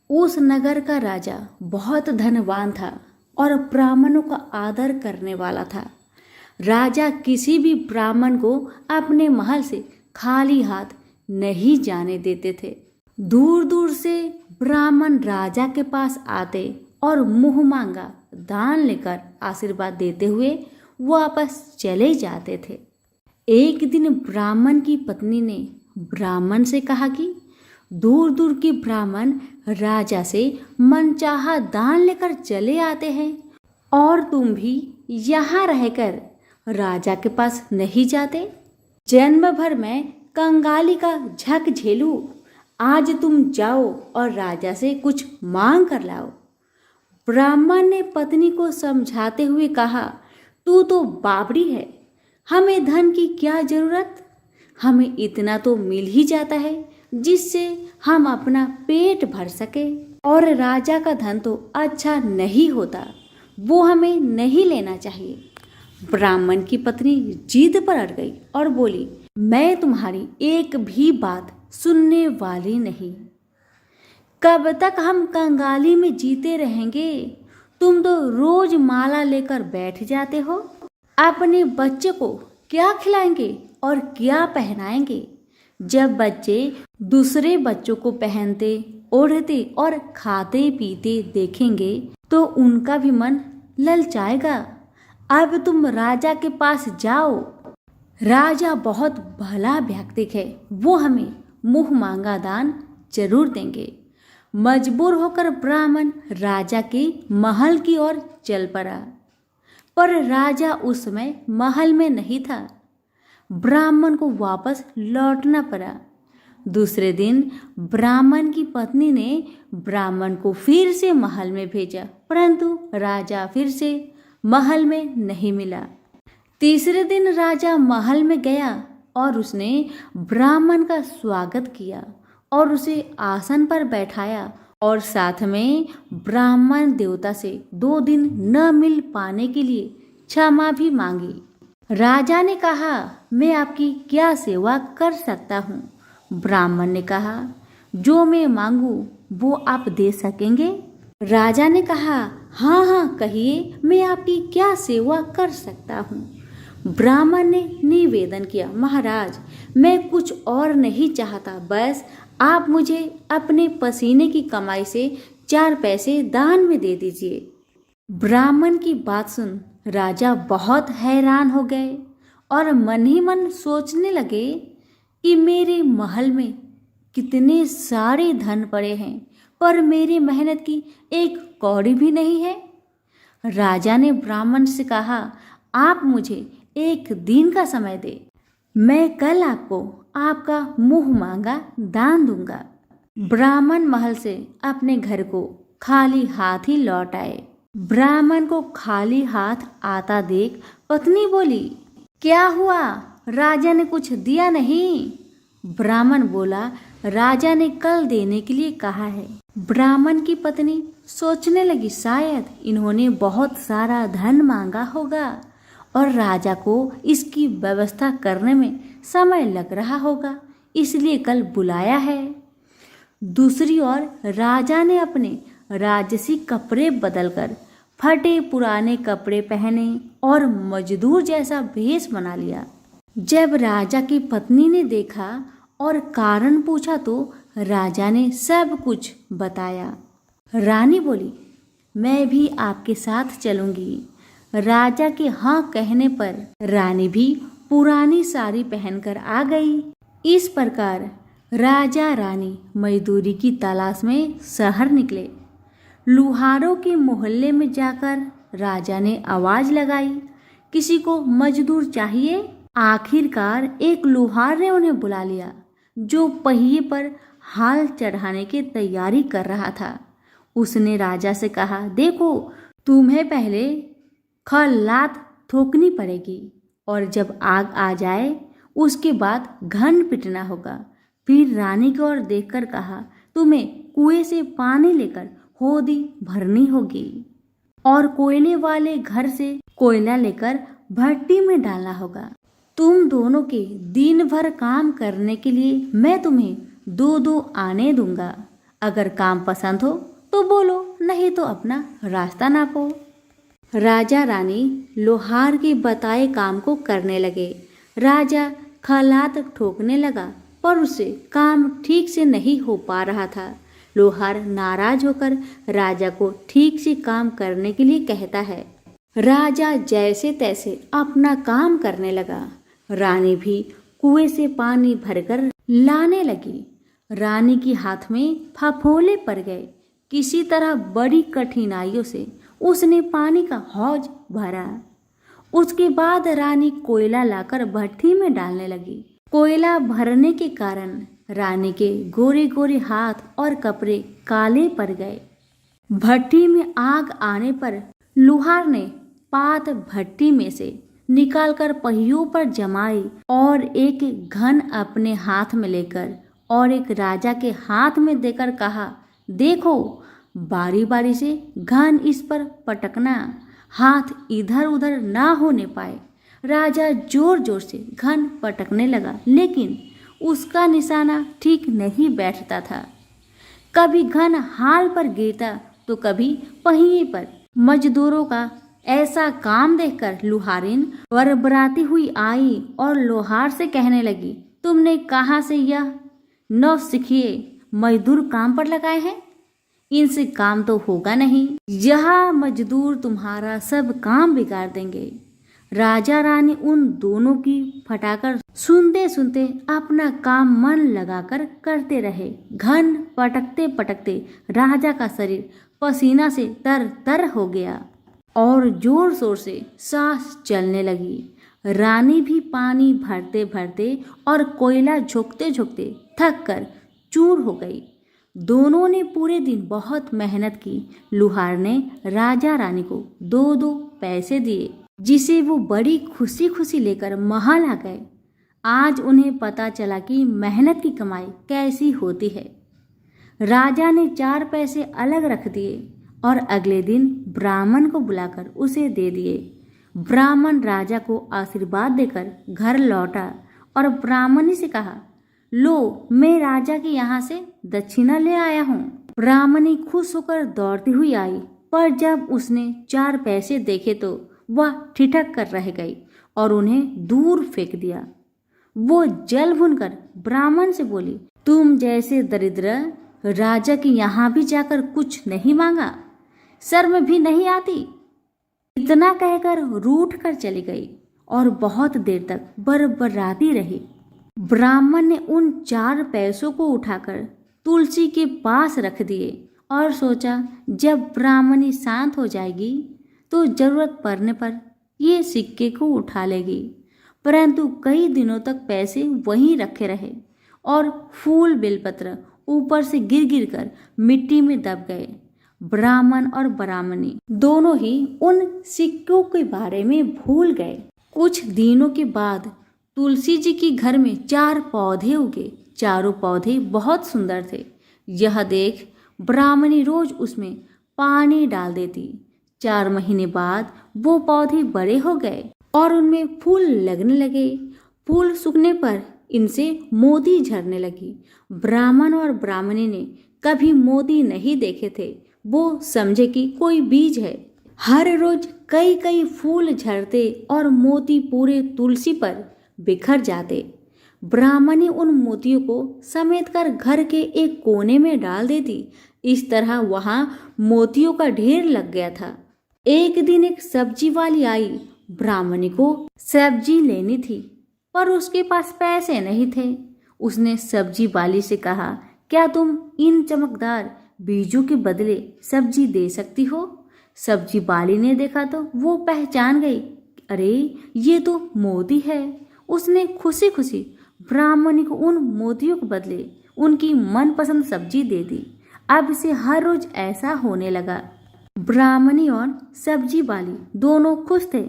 उस नगर का राजा बहुत धनवान था और ब्राह्मणों का आदर करने वाला था। राजा किसी भी ब्राह्मण को अपने महल से खाली हाथ नहीं जाने देते थे। दूर दूर से ब्राह्मण राजा के पास आते और मुंह मांगा दान लेकर आशीर्वाद देते हुए वापस चले जाते थे। एक दिन ब्राह्मण की पत्नी ने ब्राह्मण से कहा कि दूर दूर के ब्राह्मण राजा से मनचाहा दान लेकर चले आते हैं और तुम भी यहाँ रहकर राजा के पास नहीं जाते। जन्म भर में कंगाली का झक झेलूं, आज तुम जाओ और राजा से कुछ मांग कर लाओ। ब्राह्मण ने पत्नी को समझाते हुए कहा, तू तो बावड़ी है, हमें धन की क्या जरूरत? हमें इतना तो मिल ही जाता है जिससे हम अपना पेट भर सके, और राजा का धन तो अच्छा नहीं होता, वो हमें नहीं लेना चाहिए। ब्राह्मण की पत्नी जिद पर अड़ गई और बोली, मैं तुम्हारी एक भी बात सुनने वाली नहीं। कब तक हम कंगाली में जीते रहेंगे? तुम तो रोज माला लेकर बैठ जाते हो। अपने बच्चे को क्या खिलाएंगे और क्या पहनाएंगे? जब बच्चे दूसरे बच्चों को पहनते, ओढ़ते और खाते पीते देखेंगे तो उनका भी मन ललचाएगा। अब तुम राजा के पास जाओ। राजा बहुत भला व्यक्ति है, वो हमें मुंह मांगा दान जरूर देंगे। मजबूर होकर ब्राह्मण राजा के महल की ओर चल पड़ा। पर राजा उस समय महल में नहीं था। ब्राह्मण को वापस लौटना पड़ा। दूसरे दिन ब्राह्मण की पत्नी ने ब्राह्मण को फिर से महल में भेजा, परंतु राजा फिर से महल में नहीं मिला। तीसरे दिन राजा महल में गया और उसने ब्राह्मण का स्वागत किया और उसे आसन पर बैठाया और साथ में ब्राह्मण देवता से 2 दिन न मिल पाने के लिए क्षमा भी मांगी। राजा ने कहा, मैं आपकी क्या सेवा कर सकता हूँ? ब्राह्मण ने कहा, जो मैं मांगू वो आप दे सकेंगे? राजा ने कहा, हाँ हाँ कहिए, मैं आपकी क्या सेवा कर सकता हूँ? ब्राह्मण ने निवेदन किया, महाराज मैं कुछ और नहीं चाहता, बस आप मुझे अपने पसीने की कमाई से 4 पैसे दान में दे दीजिए। ब्राह्मण की बात सुन राजा बहुत हैरान हो गए और मन ही मन सोचने लगे कि मेरे महल में कितने सारे धन पड़े हैं, पर मेरी मेहनत की एक कौड़ी भी नहीं है। राजा ने ब्राह्मण से कहा, आप मुझे 1 दिन का समय दे, मैं कल आपको आपका मुंह मांगा दान दूंगा। ब्राह्मण महल से अपने घर को खाली हाथ ही लौट आए। ब्राह्मण को खाली हाथ आता देख पत्नी बोली, क्या हुआ, राजा ने कुछ दिया नहीं? ब्राह्मण बोला, राजा ने कल देने के लिए कहा है। ब्राह्मण की पत्नी सोचने लगी, शायद इन्होंने बहुत सारा धन मांगा होगा और राजा को इसकी व्यवस्था करने में समय लग रहा होगा, इसलिए कल बुलाया है। दूसरी ओर राजा ने अपने राजसी कपड़े बदलकर फटे पुराने कपड़े पहने और मजदूर जैसा भेष बना लिया। जब राजा की पत्नी ने देखा और कारण पूछा तो राजा ने सब कुछ बताया। रानी बोली, मैं भी आपके साथ चलूंगी। राजा के हाँ कहने पर रानी भी पुरानी साड़ी पहनकर आ गई। इस प्रकार राजा रानी मजदूरी की तलाश में शहर निकले। लुहारों के मोहल्ले में जाकर राजा ने आवाज लगाई, किसी को मजदूर चाहिए? आखिरकार एक लुहार ने उन्हें बुला लिया, जो पहिए पर हाल चढ़ाने की तैयारी कर रहा था। उसने राजा से कहा, देखो तुम्हें पहले खलात ठोकनी पड़ेगी और जब आग आ जाए उसके बाद घन पिटना होगा। फिर रानी की ओर देखकर कहा, तुम्हें कुएं से पानी लेकर होदी भरनी होगी और कोयले वाले घर से कोयला लेकर भट्टी में डालना होगा। तुम दोनों के दिन भर काम करने के लिए मैं तुम्हें 2-2 आने दूंगा। अगर काम पसंद हो तो बोलो, नहीं तो अपना रास्ता नापो। राजा रानी लोहार के बताए काम को करने लगे। राजा खलात ठोकने लगा, पर उसे काम ठीक से नहीं हो पा रहा था। लोहार नाराज होकर राजा को ठीक से काम करने के लिए कहता है। राजा जैसे तैसे अपना काम करने लगा। रानी भी कुएं से पानी भरकर लाने लगी। रानी के हाथ में फफोले पड़ गए। किसी तरह बड़ी कठिनाइयों से उसने पानी का हौज भरा। उसके बाद रानी कोयला लाकर भट्टी में डालने लगी। कोयला भरने के कारण रानी के गोरे गोरे हाथ और कपड़े काले पड़ गए। भट्टी में आग आने पर लुहार ने पात भट्टी में से निकालकर पहियों पर जमाई और एक घन अपने हाथ में लेकर और एक राजा के हाथ में देकर कहा, देखो बारी बारी से घन इस पर पटकना, हाथ इधर उधर ना होने पाए। राजा जोर जोर से घन पटकने लगा, लेकिन उसका निशाना ठीक नहीं बैठता था। कभी घन हाल पर गिरता तो कभी पहिए पर। मजदूरों का ऐसा काम देखकर लुहारिन बरबराती हुई आई और लोहार से कहने लगी, तुमने कहाँ से यह नौसिखिए मजदूर काम पर लगाए हैं? इनसे काम तो होगा नहीं। यह मजदूर तुम्हारा सब काम बिगाड़ देंगे। राजा रानी उन दोनों की फटाकर सुनते सुनते अपना काम मन लगाकर करते रहे। घन पटकते पटकते राजा का शरीर पसीना से तर तर हो गया। और जोर शोर से सांस चलने लगी। रानी भी पानी भरते भरते और कोयला झोंकते झोंकते थक कर चूर हो गई। दोनों ने पूरे दिन बहुत मेहनत की। लुहार ने राजा रानी को 2-2 पैसे दिए, जिसे वो बड़ी खुशी खुशी लेकर महल आ गए। आज उन्हें पता चला कि मेहनत की कमाई कैसी होती है। राजा ने 4 पैसे अलग रख दिए और अगले दिन ब्राह्मण को बुलाकर उसे दे दिए। ब्राह्मण राजा को आशीर्वाद देकर घर लौटा और ब्राह्मणी से कहा, लो, मैं राजा के यहाँ से दक्षिणा ले आया हूँ। ब्राह्मणी खुश होकर दौड़ती हुई आई, पर जब उसने 4 पैसे देखे तो वह ठिठक कर रह गई और उन्हें दूर फेंक दिया। वो जल भूनकर ब्राह्मण से बोली, तुम जैसे दरिद्र राजा के यहाँ भी जाकर कुछ नहीं मांगा, शर्म भी नहीं आती। इतना कहकर रूठ कर चली गई और बहुत देर तक बरबराती रही। ब्राह्मण ने उन 4 पैसों को उठाकर तुलसी के पास रख दिए और सोचा, जब ब्राह्मणी शांत हो जाएगी तो जरूरत पड़ने पर ये सिक्के को उठा लेगी। परंतु कई दिनों तक पैसे वहीं रखे रहे और फूल बेलपत्र ऊपर से गिर गिर कर मिट्टी में दब गए। ब्राह्मण और ब्राह्मणी दोनों ही उन सिक्कों के बारे में भूल गए। कुछ दिनों के बाद तुलसी जी के घर में 4 पौधे उगे। चारों पौधे बहुत सुंदर थे। यह देख ब्राह्मणी रोज उसमें पानी डाल देती। 4 महीने बाद वो पौधे बड़े हो गए और उनमें फूल लगने लगे। फूल सूखने पर इनसे मोती झरने लगी। ब्राह्मण और ब्राह्मणी ने कभी मोती नहीं देखे थे। वो समझे कि कोई बीज है। हर रोज कई कई फूल झरते और मोती पूरे तुलसी पर बिखर जाते। ब्राह्मणी उन मोतियों को समेट कर घर के एक कोने में डाल देती। इस तरह वहां मोतियों का ढेर लग गया था। एक दिन एक सब्जी वाली आई। ब्राह्मणी को सब्जी लेनी थी, पर उसके पास पैसे नहीं थे। उसने सब्जी वाली से कहा, क्या तुम इन चमकदार बीजों के बदले सब्जी दे सकती हो? सब्जी वाली ने देखा तो वो पहचान गई, अरे ये तो मोती है। उसने खुशी खुशी ब्राह्मणी को उन मोतियों के बदले उनकी मनपसंद सब्जी दे दी। अब से हर रोज ऐसा होने लगा। ब्राह्मणी और सब्जी वाली दोनों खुश थे।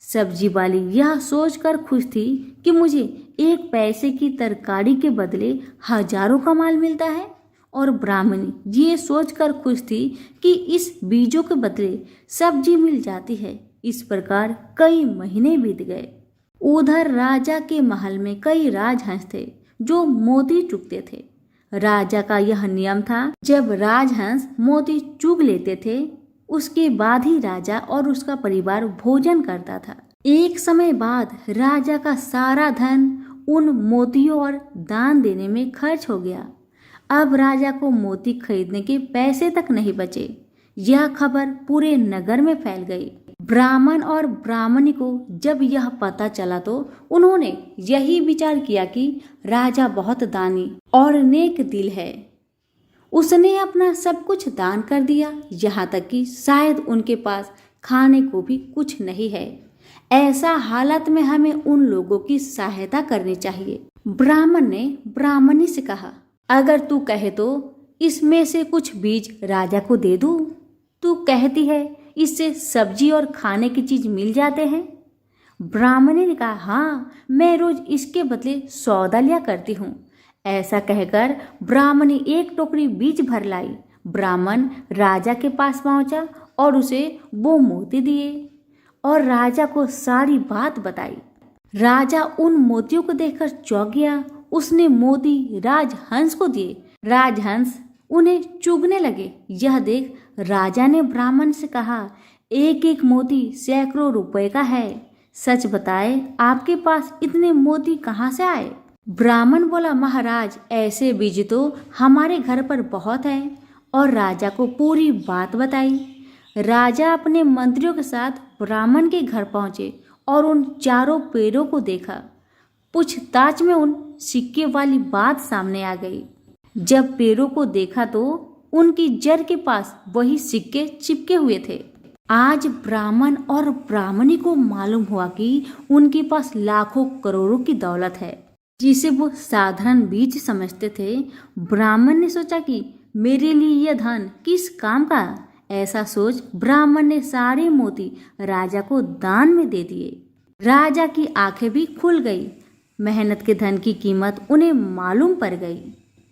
सब्जी वाली यह सोचकर खुश थी कि मुझे 1 पैसे की तरकारी के बदले हजारों का माल मिलता है, और ब्राह्मणी ये सोचकर खुश थी कि इस बीजों के बदले सब्जी मिल जाती है। इस प्रकार कई महीने बीत गए। उधर राजा के महल में कई राजहंस थे जो मोती चुगते थे। राजा का यह नियम था, जब राजहंस मोती चुग लेते थे उसके बाद ही राजा और उसका परिवार भोजन करता था। एक समय बाद राजा का सारा धन उन मोतियों और दान देने में खर्च हो गया। अब राजा को मोती खरीदने के पैसे तक नहीं बचे। यह खबर पूरे नगर में फैल गई। ब्राह्मण और ब्राह्मणी को जब यह पता चला तो उन्होंने यही विचार किया कि राजा बहुत दानी और नेक दिल है। उसने अपना सब कुछ दान कर दिया, यहाँ तक कि शायद उनके पास खाने को भी कुछ नहीं है। ऐसा हालत में हमें उन लोगों की सहायता करनी चाहिए। ब्राह्मण ने ब्राह्मणी से कहा, अगर तू कहे तो इसमें से कुछ बीज राजा को दे दूं। तू कहती है इससे सब्जी और खाने की चीज मिल जाते हैं। ब्राह्मणी ने कहा, हाँ, मैं रोज इसके बदले सौदा लिया करती हूँ। ऐसा कहकर ब्राह्मणी 1 टोकरी बीज भर लाई। ब्राह्मण राजा के पास पहुंचा और उसे वो मोती दिए और राजा को सारी बात बताई। राजा उन मोतियों को देखकर चौंक गया। उसने मोती राजहंस को दिए। राजहंस उन्हें चुगने लगे। यह देख राजा ने ब्राह्मण से कहा, एक एक मोती सैकड़ों रुपए का है। सच बताए, आपके पास इतने मोती कहाँ से आए? ब्राह्मण बोला, महाराज, ऐसे बीज तो हमारे घर पर बहुत है। और राजा को पूरी बात बताई। राजा अपने मंत्रियों के साथ ब्राह्मण के घर पहुंचे और उन चारों पेड़ों को देखा। पूछताछ में उन सिक्के वाली बात सामने आ गई। जब पेड़ों को देखा तो उनकी जड़ के पास वही सिक्के चिपके हुए थे। आज ब्राह्मण और ब्राह्मणी को मालूम हुआ कि उनके पास लाखों करोड़ों की दौलत है, जिसे वो साधारण बीज समझते थे। ब्राह्मण ने सोचा कि मेरे लिए यह धन किस काम का। ऐसा सोच ब्राह्मण ने सारे मोती राजा को दान में दे दिए। राजा की आंखें भी खुल गई। मेहनत के धन की कीमत उन्हें मालूम पड़ गई।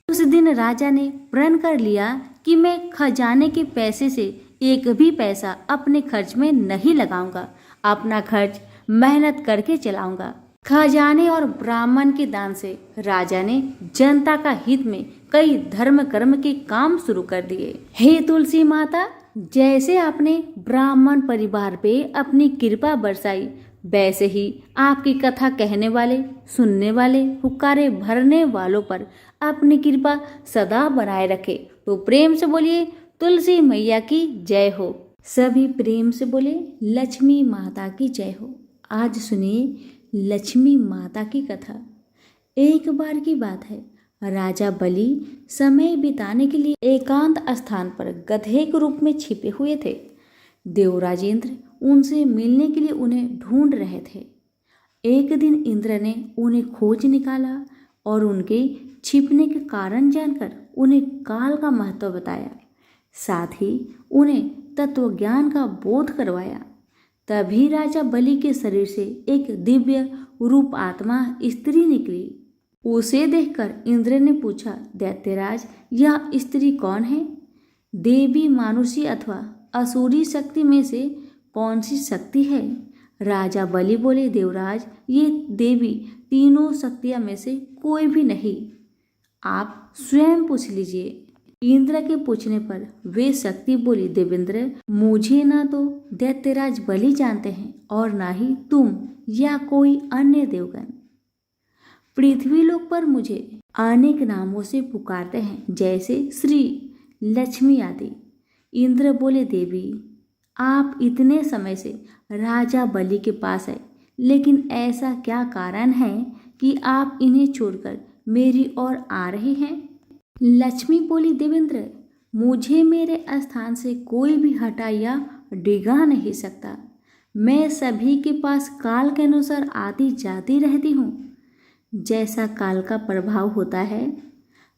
उस दिन राजा ने प्रण कर लिया कि मैं खजाने के पैसे से एक भी पैसा अपने खर्च में नहीं लगाऊंगा। अपना खर्च मेहनत करके चलाऊंगा। खजाने और ब्राह्मण के दान से राजा ने जनता का हित में कई धर्म कर्म के काम शुरू कर दिए। हे तुलसी माता, जैसे आपने ब्राह्मण परिवार पे अपनी कृपा बरसाई, वैसे ही आपकी कथा कहने वाले, सुनने वाले, हुक्कारे भरने वालों पर अपनी कृपा सदा बनाए रखे। तो प्रेम से बोलिए तुलसी मैया की जय हो। सभी प्रेम से बोले लक्ष्मी माता की जय हो। आज सुनिए लक्ष्मी माता की कथा। एक बार की बात है, राजा बलि समय बिताने के लिए एकांत स्थान पर गधे के रूप में छिपे हुए थे। देवराज इंद्र उनसे मिलने के लिए उन्हें ढूंढ रहे थे। एक दिन इंद्र ने उन्हें खोज निकाला और उनके छिपने के कारण जानकर उन्हें काल का महत्व बताया। साथ ही उन्हें तत्वज्ञान का बोध करवाया। तभी राजा बलि के शरीर से एक दिव्य रूप आत्मा स्त्री निकली। उसे देखकर इंद्र ने पूछा, दैत्यराज, यह स्त्री कौन है? देवी, मानुषी अथवा असुरी शक्ति में से कौन सी शक्ति है? राजा बलि बोले, देवराज, ये देवी तीनों शक्तियां में से कोई भी नहीं। आप स्वयं पूछ लीजिए। इंद्र के पूछने पर वे शक्ति बोली, देवेंद्र, मुझे ना तो दैत्यराज बलि जानते हैं और ना ही तुम या कोई अन्य देवगण। पृथ्वी लोक पर मुझे अनेक नामों से पुकारते हैं, जैसे श्री, लक्ष्मी आदि। इंद्र बोले, देवी, आप इतने समय से राजा बलि के पास है, लेकिन ऐसा क्या कारण है कि आप इन्हें छोड़कर मेरी ओर आ रहे हैं? लक्ष्मी बोली, देवेंद्र, मुझे मेरे स्थान से कोई भी हटा या डिगा नहीं सकता। मैं सभी के पास काल के अनुसार आती जाती रहती हूँ। जैसा काल का प्रभाव होता है,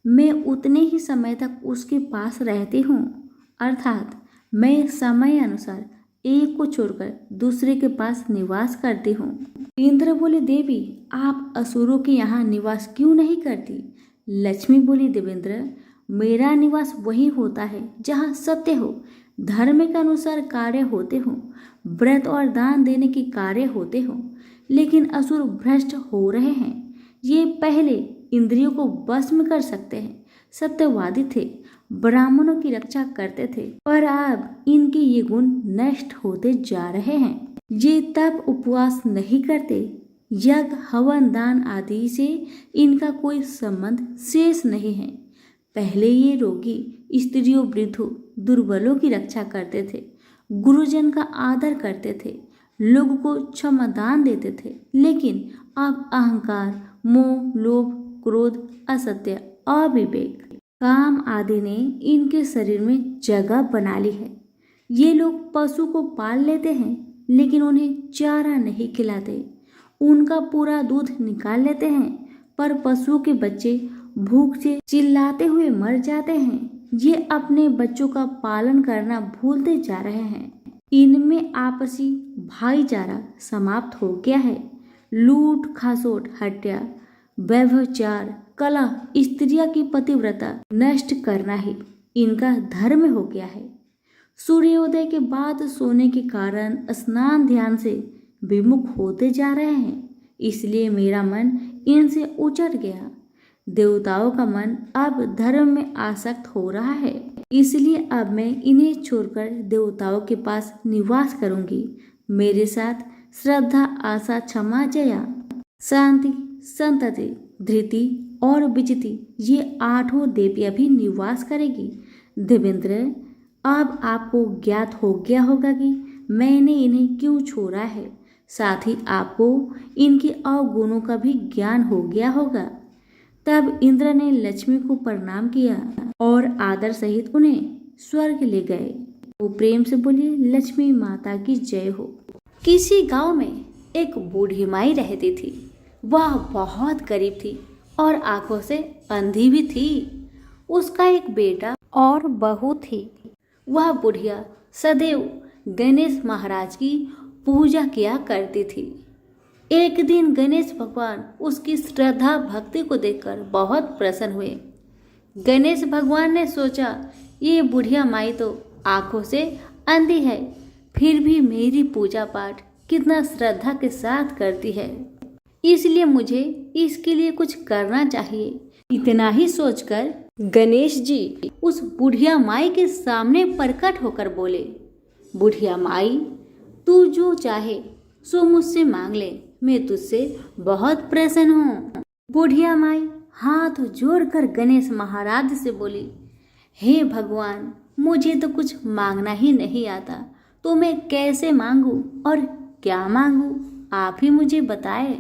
मैं उतने ही समय तक उसके पास रहती हूँ। अर्थात मैं समय अनुसार एक को छोड़कर दूसरे के पास निवास करती हूँ। इंद्र बोले, देवी, आप असुरों के यहाँ निवास क्यों नहीं करती? लक्ष्मी बोली, देवेंद्र, मेरा निवास वही होता है जहाँ सत्य हो, धर्म के अनुसार कार्य होते हों, व्रत और दान देने के कार्य होते हों। लेकिन असुर भ्रष्ट हो रहे हैं। ये पहले इंद्रियों को भस्म कर सकते हैं, सत्यवादी थे, ब्राह्मणों की रक्षा करते थे, पर अब इनके ये गुण नष्ट होते जा रहे हैं। ये तप उपवास नहीं करते, यज्ञ हवन दान आदि से इनका कोई संबंध शेष नहीं है। पहले ये रोगी, स्त्रियों, वृद्धों, दुर्बलों की रक्षा करते थे, गुरुजन का आदर करते थे, लोगों को क्षमादान देते थे। लेकिन अब अहंकार, मोह, लोभ, क्रोध, असत्य, अविवेक, काम आदि ने इनके शरीर में जगह बना ली है। ये लोग पशु को पाल लेते हैं, लेकिन उन्हें चारा नहीं खिलाते। उनका पूरा दूध निकाल लेते हैं, पर पशुओं के बच्चे भूख से चिल्लाते हुए मर जाते हैं। ये अपने बच्चों का पालन करना भूलते जा रहे हैं। इनमें आपसी भाईचारा समाप्त हो गया है। लूट खसोट, हत्या, व्यभिचार, कलह, स्त्रियां की पतिव्रता नष्ट करना ही इनका धर्म हो गया है। सूर्योदय के बाद सोने के कारण स्नान ध्यान से विमुख होते जा रहे हैं। इसलिए मेरा मन इनसे उचट गया। देवताओं का मन अब धर्म में आसक्त हो रहा है। इसलिए अब मैं इन्हें छोड़कर देवताओं के पास निवास करूंगी। मेरे साथ श्रद्धा, आशा, क्षमा, जया, शांति, संतति, धृति और विजिति, ये आठों देवियां भी निवास करेगी। देवेंद्र, अब आपको ज्ञात हो गया होगा कि मैंने इन्हें क्यों छोड़ा है। साथ ही आपको इनके अवगुणों का भी ज्ञान हो गया होगा। तब इंद्र ने लक्ष्मी को प्रणाम किया और आदर सहित उन्हें स्वर्ग ले गए। वो प्रेम से बोली, लक्ष्मी माता की जय हो। किसी गांव में एक बूढ़ी माई रहती थी। वह बहुत गरीब थी और आंखों से अंधी भी थी। उसका एक बेटा और बहू थी। वह बुढ़िया सदैव गणेश महाराज की पूजा किया करती थी। एक दिन गणेश भगवान उसकी श्रद्धा भक्ति को देखकर बहुत प्रसन्न हुए। गणेश भगवान ने सोचा, ये बुढ़िया माई तो आंखों से अंधी है, फिर भी मेरी पूजा पाठ कितना श्रद्धा के साथ करती है, इसलिए मुझे इसके लिए कुछ करना चाहिए। इतना ही सोचकर गणेश जी उस बुढ़िया माई के सामने प्रकट होकर बोले, बुढ़िया माई, तू जो चाहे सो मुझसे मांग ले, मैं तुझसे बहुत प्रसन्न हूँ। बुढ़िया माई हाथ जोड़कर गणेश महाराज से बोली, हे भगवान, मुझे तो कुछ मांगना ही नहीं आता, तो मैं कैसे मांगू और क्या मांगू, आप ही मुझे बताए।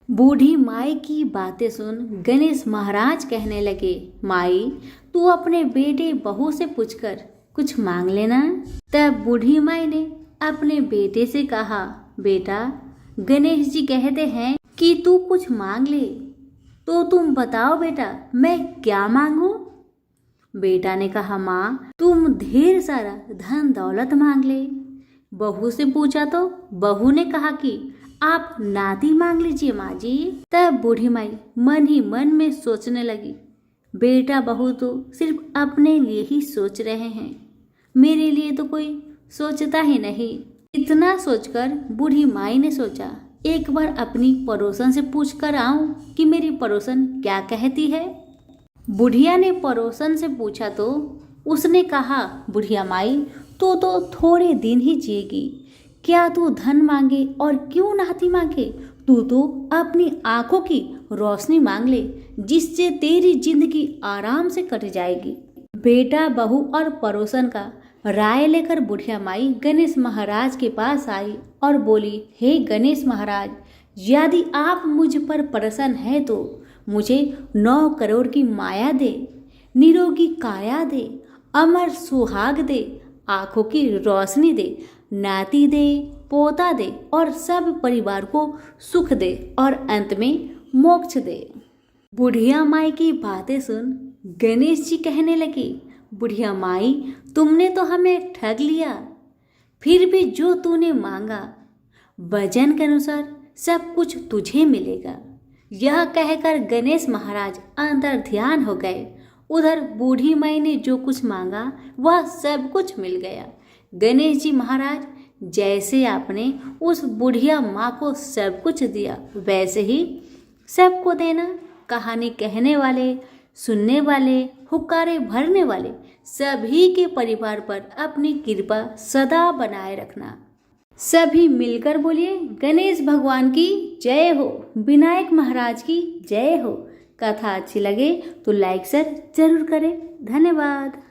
बूढ़ी माई की बातें सुन गणेश महाराज कहने लगे, माई, तू अपने बेटे बहू से पूछकर कुछ मांग लेना। तब बूढ़ी माई ने अपने बेटे से कहा, बेटा, गणेश जी कहते हैं कि तू कुछ मांग ले, तो तुम बताओ बेटा, मैं क्या मांगू। बेटा ने कहा, माँ, तुम ढेर सारा धन दौलत मांग ले। बहू से पूछा तो बहू ने कहा कि आप नाती मांग लीजिए माँ जी। तब बूढ़ी माई मन ही मन में सोचने लगी, बेटा बहू तो सिर्फ अपने लिए ही सोच रहे हैं, मेरे लिए तो कोई सोचता ही नहीं। इतना सोचकर बूढ़ी माई ने सोचा, एक बार अपनी पड़ोसन से पूछ कर आऊं कि मेरी पड़ोसन क्या कहती है। बुढ़िया ने पड़ोसन से पूछा तो उसने कहा, बुढ़िया माई, तू तो थोड़े दिन ही जिएगी, क्या तू धन मांगे और क्यों नाती मांगे, तू तो अपनी आंखों की रोशनी मांग ले, जिससे तेरी जिंदगी आराम से कट जाएगी। बेटा बहू और पड़ोसन का राय लेकर बुढ़िया माई गणेश महाराज के पास आई और बोली, हे गणेश महाराज, यदि आप मुझ पर प्रसन्न है तो मुझे 9 करोड़ की माया दे, निरोगी काया दे, अमर सुहाग दे, आंखों की रोशनी दे, नाती दे, पोता दे और सब परिवार को सुख दे और अंत में मोक्ष दे। बुढ़िया माई की बातें सुन गणेश जी कहने लगे, बुढ़िया माई, तुमने तो हमें ठग लिया, फिर भी जो तूने मांगा वजन के अनुसार सब कुछ तुझे मिलेगा। यह कहकर गणेश महाराज अंतर ध्यान हो गए। उधर बूढ़ी माई ने जो कुछ मांगा वह सब कुछ मिल गया। गणेश जी महाराज, जैसे आपने उस बुढ़िया माँ को सब कुछ दिया, वैसे ही सबको देना। कहानी कहने वाले, सुनने वाले, हुक्कारे भरने वाले सभी के परिवार पर अपनी कृपा सदा बनाए रखना। सभी मिलकर बोलिए, गणेश भगवान की जय हो, विनायक महाराज की जय हो। कथा अच्छी लगे तो लाइक शेयर जरूर करें। धन्यवाद।